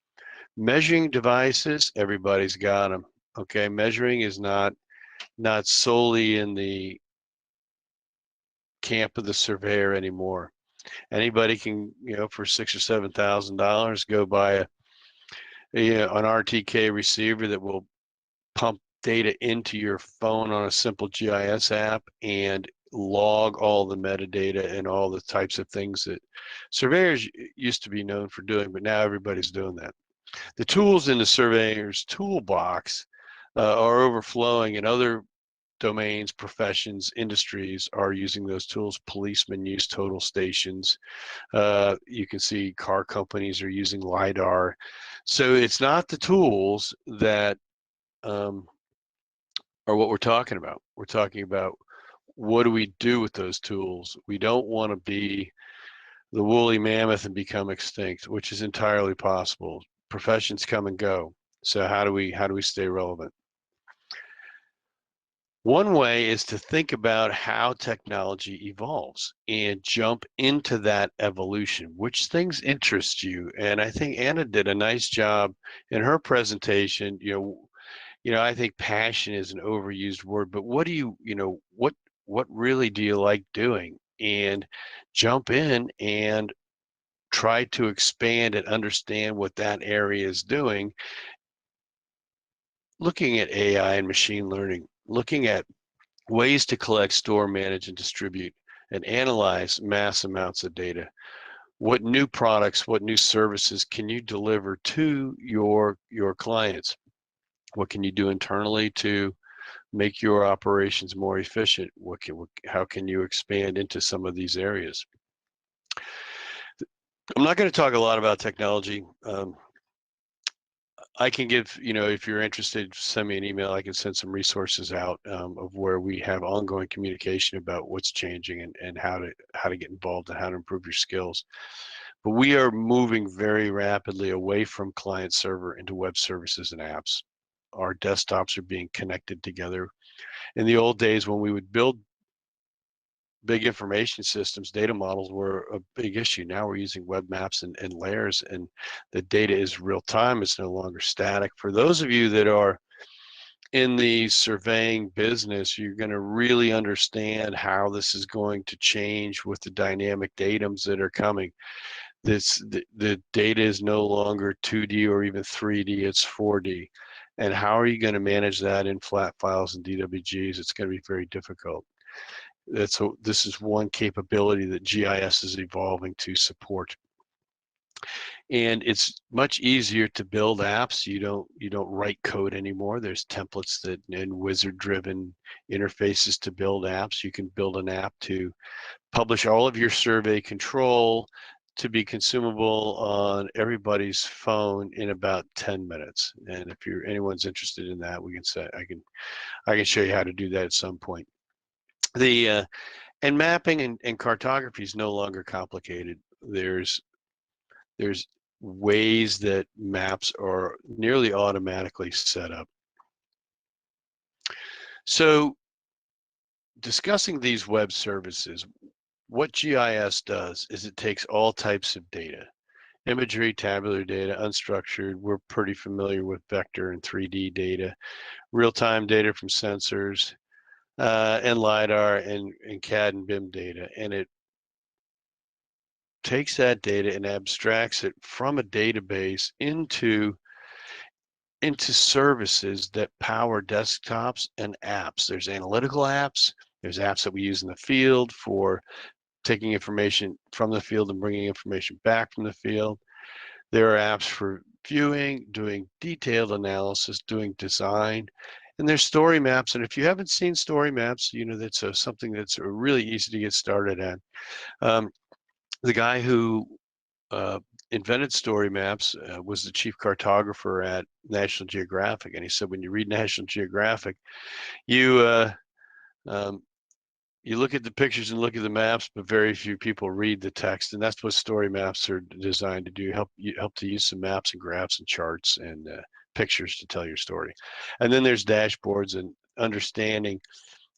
Measuring devices, everybody's got them. Okay, measuring is not solely in the camp of the surveyor anymore. Anybody can, for $6,000 or $7,000, go buy an RTK receiver that will pump data into your phone on a simple GIS app and log all the metadata and all the types of things that surveyors used to be known for doing, but now everybody's doing that. The tools in the surveyor's toolbox are overflowing, and other domains, professions, industries are using those tools. Policemen use total stations. You can see car companies are using LiDAR. So it's not the tools that are what we're talking about. We're talking about what do we do with those tools? We don't want to be the woolly mammoth and become extinct, which is entirely possible. Professions come and go. So how do we stay relevant? One way is to think about how technology evolves and jump into that evolution. Which things interest you? And I think Anna did a nice job in her presentation. I think passion is an overused word, but what do what really do you like doing? And jump in and try to expand and understand what that area is doing. Looking at AI and machine learning, looking at ways to collect, store, manage, and distribute and analyze mass amounts of data. What new products, what new services can you deliver to your clients? What can you do internally to make your operations more efficient? How can you expand into some of these areas? I'm not going to talk a lot about technology. I can give, if you're interested, send me an email. I can send some resources out of where we have ongoing communication about what's changing and how to get involved and how to improve your skills. But we are moving very rapidly away from client server into web services and apps. Our desktops are being connected together. In the old days, when we would build big information systems, data models were a big issue. Now we're using web maps and layers, and the data is real time. It's no longer static. For those of you that are in the surveying business, you're going to really understand how this is going to change with the dynamic datums that are coming. The data is no longer 2D or even 3D, it's 4D. And how are you going to manage that in flat files and DWGs? It's going to be very difficult. This is one capability that GIS is evolving to support. And it's much easier to build apps. You don't write code anymore. There's templates and wizard-driven interfaces to build apps. You can build an app to publish all of your survey control to be consumable on everybody's phone in about 10 minutes. And if anyone's interested in that, I can show you how to do that at some point. And mapping and cartography is no longer complicated. There's ways that maps are nearly automatically set up. So discussing these web services, what GIS does is it takes all types of data, imagery, tabular data, unstructured. We're pretty familiar with vector and 3D data, real-time data from sensors, and LiDAR and CAD and BIM data. And it takes that data and abstracts it from a database into services that power desktops and apps. There's analytical apps. There's apps that we use in the field for taking information from the field and bringing information back from the field. There are apps for viewing, doing detailed analysis, doing design, and there's story maps. And if you haven't seen story maps, that's something that's really easy to get started at. The guy who invented story maps was the chief cartographer at National Geographic, and he said when you read National Geographic, you look at the pictures and look at the maps, but very few people read the text, and that's what story maps are designed to do. Help to use some maps and graphs and charts and pictures to tell your story. And then there's dashboards and understanding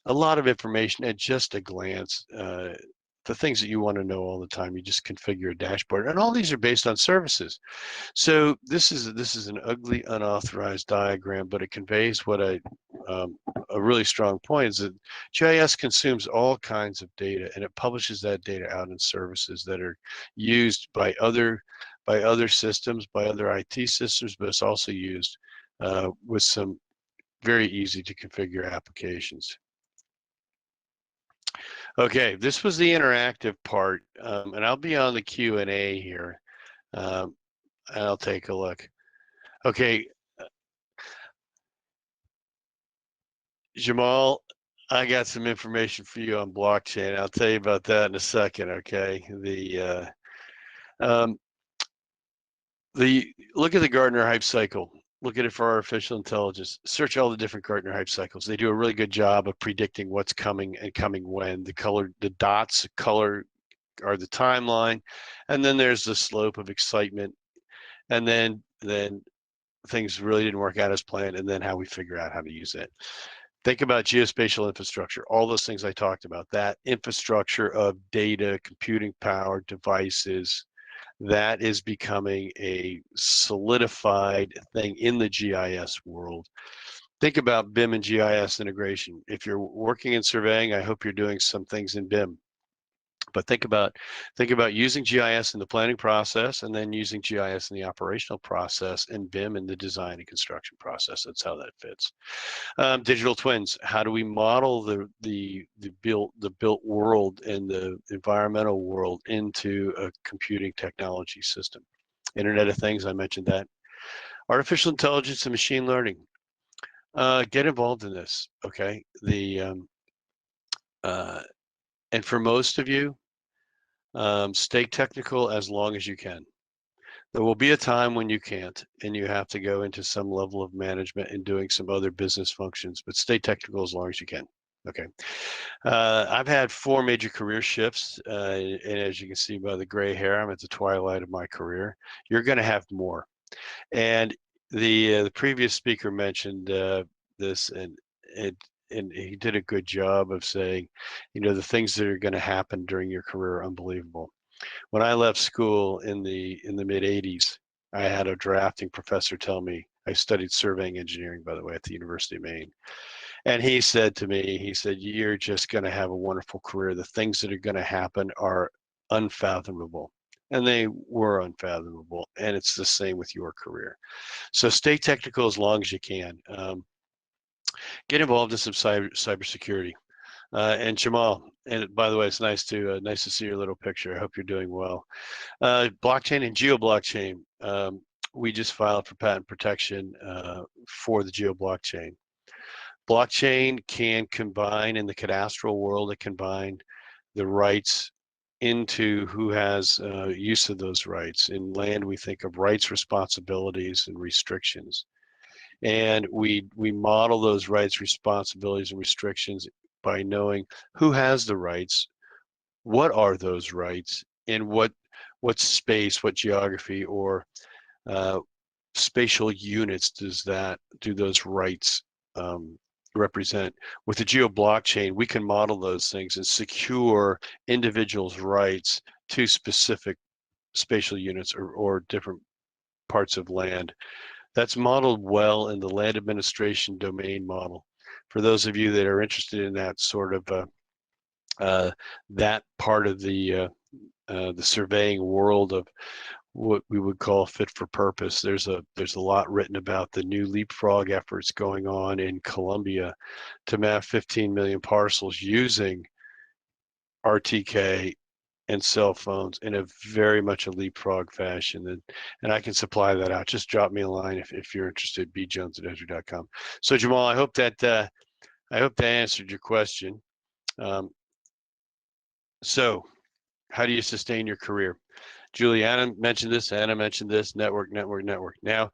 a lot of information at just a glance. The things that you want to know all the time, you just configure a dashboard, and all these are based on services. So this is an ugly, unauthorized diagram, but it conveys what a really strong point is that GIS consumes all kinds of data, and it publishes that data out in services that are used by other systems, by other IT systems, but it's also used with some very easy to configure applications. Okay, this was the interactive part, and I'll be on the Q&A here, and I'll take a look. Okay, Jamal, I got some information for you on blockchain. I'll tell you about that in a second, okay? Look at the Gartner hype cycle. Look at it for artificial intelligence. Search all the different Gartner hype cycles. They do a really good job of predicting what's coming and coming when. The dots color are the timeline, and then there's the slope of excitement, and then things really didn't work out as planned, and then how we figure out how to use it. Think about geospatial infrastructure, all those things I talked about, that infrastructure of data, computing power, devices, that is becoming a solidified thing in the GIS world. Think about BIM and GIS integration. If you're working in surveying, I hope you're doing some things in BIM. But think about using GIS in the planning process, and then using GIS in the operational process, and BIM in the design and construction process. That's how that fits. Digital twins. How do we model the built world and the environmental world into a computing technology system? Internet of Things. I mentioned that. Artificial intelligence and machine learning. Get involved in this. Okay. And for most of you, Stay technical as long as you can. There will be a time when you can't, and you have to go into some level of management and doing some other business functions, but stay technical as long as you can. Okay. I've had 4 major career shifts, and as you can see by the gray hair, I'm at the twilight of my career. You're going to have more. And the previous speaker mentioned this, and he did a good job of saying, you know, the things that are going to happen during your career are unbelievable. When I left school in the mid 80s, I had a drafting professor tell me, I studied surveying engineering, by the way, at the University of Maine. And he said to me, he said, you're just going to have a wonderful career. The things that are going to happen are unfathomable. And they were unfathomable. And it's the same with your career. So stay technical as long as you can. Get involved in some cybersecurity. And Jamal, and by the way, it's nice to see your little picture. I hope you're doing well. Blockchain and geoblockchain. We just filed for patent protection for the geoblockchain. Blockchain can combine, in the cadastral world, it combine the rights into who has use of those rights. In land, we think of rights, responsibilities, and restrictions. And we model those rights, responsibilities, and restrictions by knowing who has the rights, what are those rights, and what space, what geography, or spatial units do those rights represent. With the geoblockchain, we can model those things and secure individuals' rights to specific spatial units or different parts of land. That's modeled well in the land administration domain model. For those of you that are interested in that sort of that part of the surveying world of what we would call fit for purpose, there's a lot written about the new leapfrog efforts going on in Colombia to map 15 million parcels using RTK and cell phones in a very much a leapfrog fashion. And I can supply that out. Just drop me a line if you're interested, bjones@esri.com. So Jamal, I hope that answered your question. So how do you sustain your career? Juliana mentioned this, Anna mentioned this, network. Now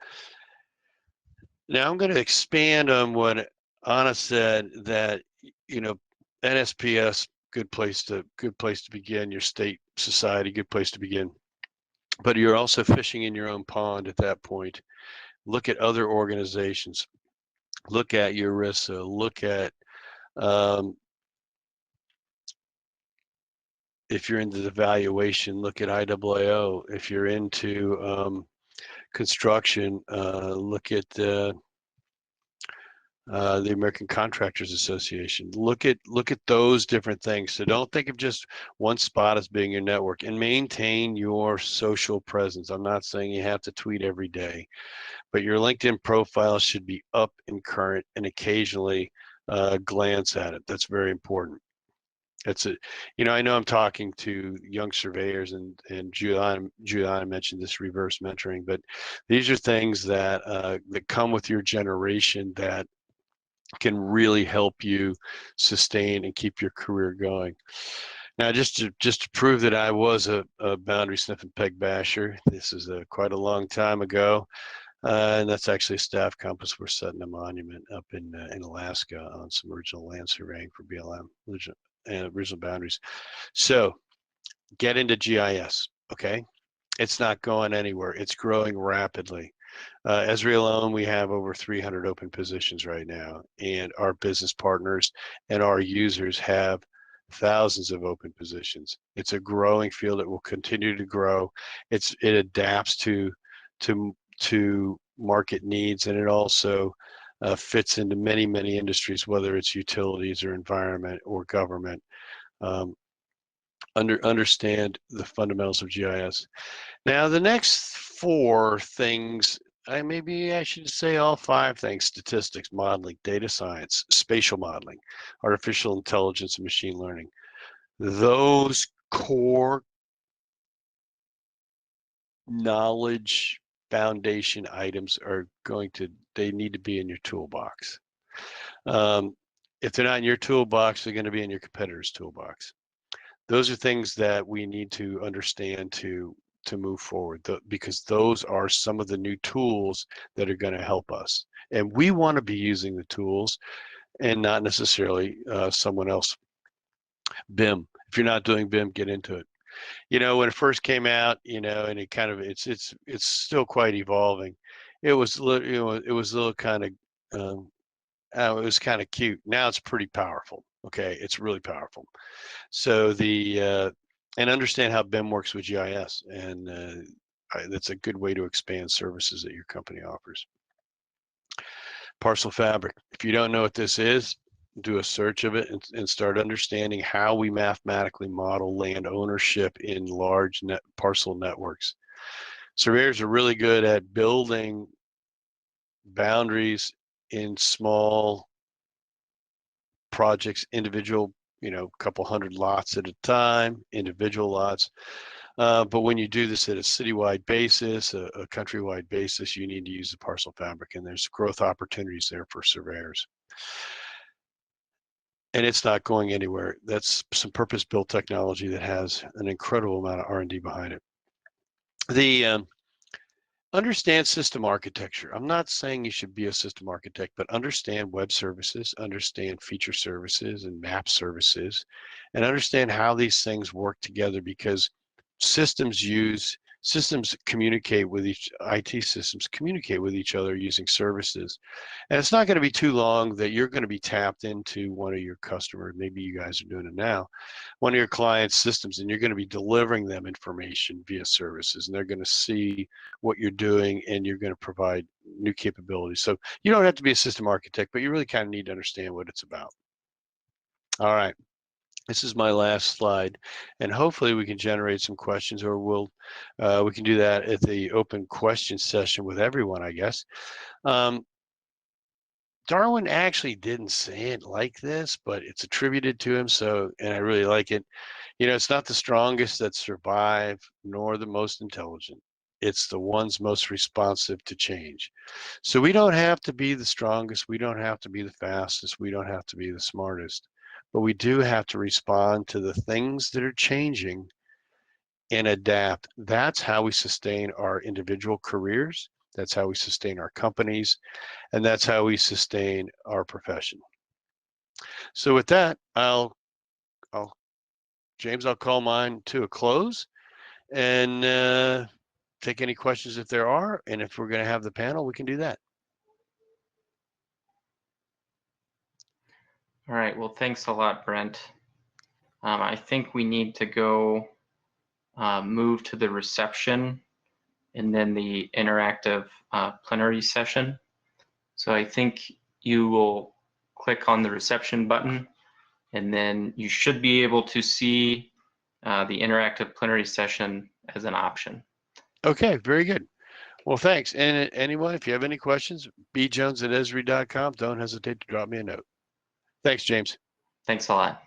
I'm going to expand on what Anna said, that, you know, NSPS, good place to begin, your state society, good place to begin. But you're also fishing in your own pond at that point. Look at other organizations. Look at ERISA. Look at, if you're into the valuation, look at IAAO. If you're into construction, look at the American Contractors Association. Look at those different things. So don't think of just one spot as being your network, and maintain your social presence. I'm not saying you have to tweet every day, but your LinkedIn profile should be up and current, and occasionally glance at it. That's very important. It's a, you know, I know I'm talking to young surveyors, and Juliana mentioned this reverse mentoring, but these are things that that come with your generation that can really help you sustain and keep your career going. Now, just to prove that I was a boundary sniffing peg basher, this is quite a long time ago, and that's actually a staff compass. We're setting a monument up in Alaska on some original land surveying for BLM, original boundaries. So get into GIS, okay? It's not going anywhere. It's growing rapidly. Esri alone, we have over 300 open positions right now, and our business partners and our users have thousands of open positions. It's a growing field. It will continue to grow. It adapts to market needs, and it also fits into many industries, whether it's utilities or environment or government. Understand the fundamentals of GIS. Now, the next 4 things, maybe I should say all 5 things: statistics, modeling, data science, spatial modeling, artificial intelligence, and machine learning. Those core knowledge foundation items they need to be in your toolbox. If they're not in your toolbox, they're going to be in your competitor's toolbox. Those are things that we need to understand to move forward, because those are some of the new tools that are going to help us. And we want to be using the tools and not necessarily someone else. BIM. If you're not doing BIM, get into it. You know, when it first came out, you know, and it kind of it's still quite evolving. It was it was a little kind of it was kind of cute. Now it's pretty powerful. Okay, it's really powerful. So and understand how BIM works with GIS, and that's a good way to expand services that your company offers. Parcel Fabric. If you don't know what this is, do a search of it and start understanding how we mathematically model land ownership in large parcel networks. Surveyors are really good at building boundaries in small projects, individual, you know, couple hundred lots at a time, individual lots. But when you do this at a citywide basis, a countrywide basis, you need to use the Parcel Fabric, and there's growth opportunities there for surveyors. And it's not going anywhere. That's some purpose-built technology that has an incredible amount of R&D behind it. The understand system architecture. I'm not saying you should be a system architect, but understand web services, understand feature services and map services, and understand how these things work together, because systems communicate with IT systems communicate with each other using services. And it's not going to be too long that you're going to be tapped into one of your customers. Maybe you guys are doing it now. One of your clients' systems, and you're going to be delivering them information via services, and they're going to see what you're doing, and you're going to provide new capabilities. So you don't have to be a system architect, but you really kind of need to understand what it's about. All right. This is my last slide, and hopefully we can generate some questions, or we can do that at the open question session with everyone, I guess. Darwin actually didn't say it like this, but it's attributed to him, and I really like it. You know, it's not the strongest that survive, nor the most intelligent. It's the ones most responsive to change. So we don't have to be the strongest, we don't have to be the fastest, we don't have to be the smartest, but we do have to respond to the things that are changing and adapt. That's how we sustain our individual careers. That's how we sustain our companies, and that's how we sustain our profession. So with that, James, I'll call mine to a close and take any questions if there are, and if we're going to have the panel, we can do that. All right, well, thanks a lot, Brent. I think we need to go move to the reception and then the interactive plenary session. So I think you will click on the reception button, and then you should be able to see the interactive plenary session as an option. Okay, very good. Well, thanks. And anyone, if you have any questions, bjones@esri.com. Don't hesitate to drop me a note. Thanks, James. Thanks a lot.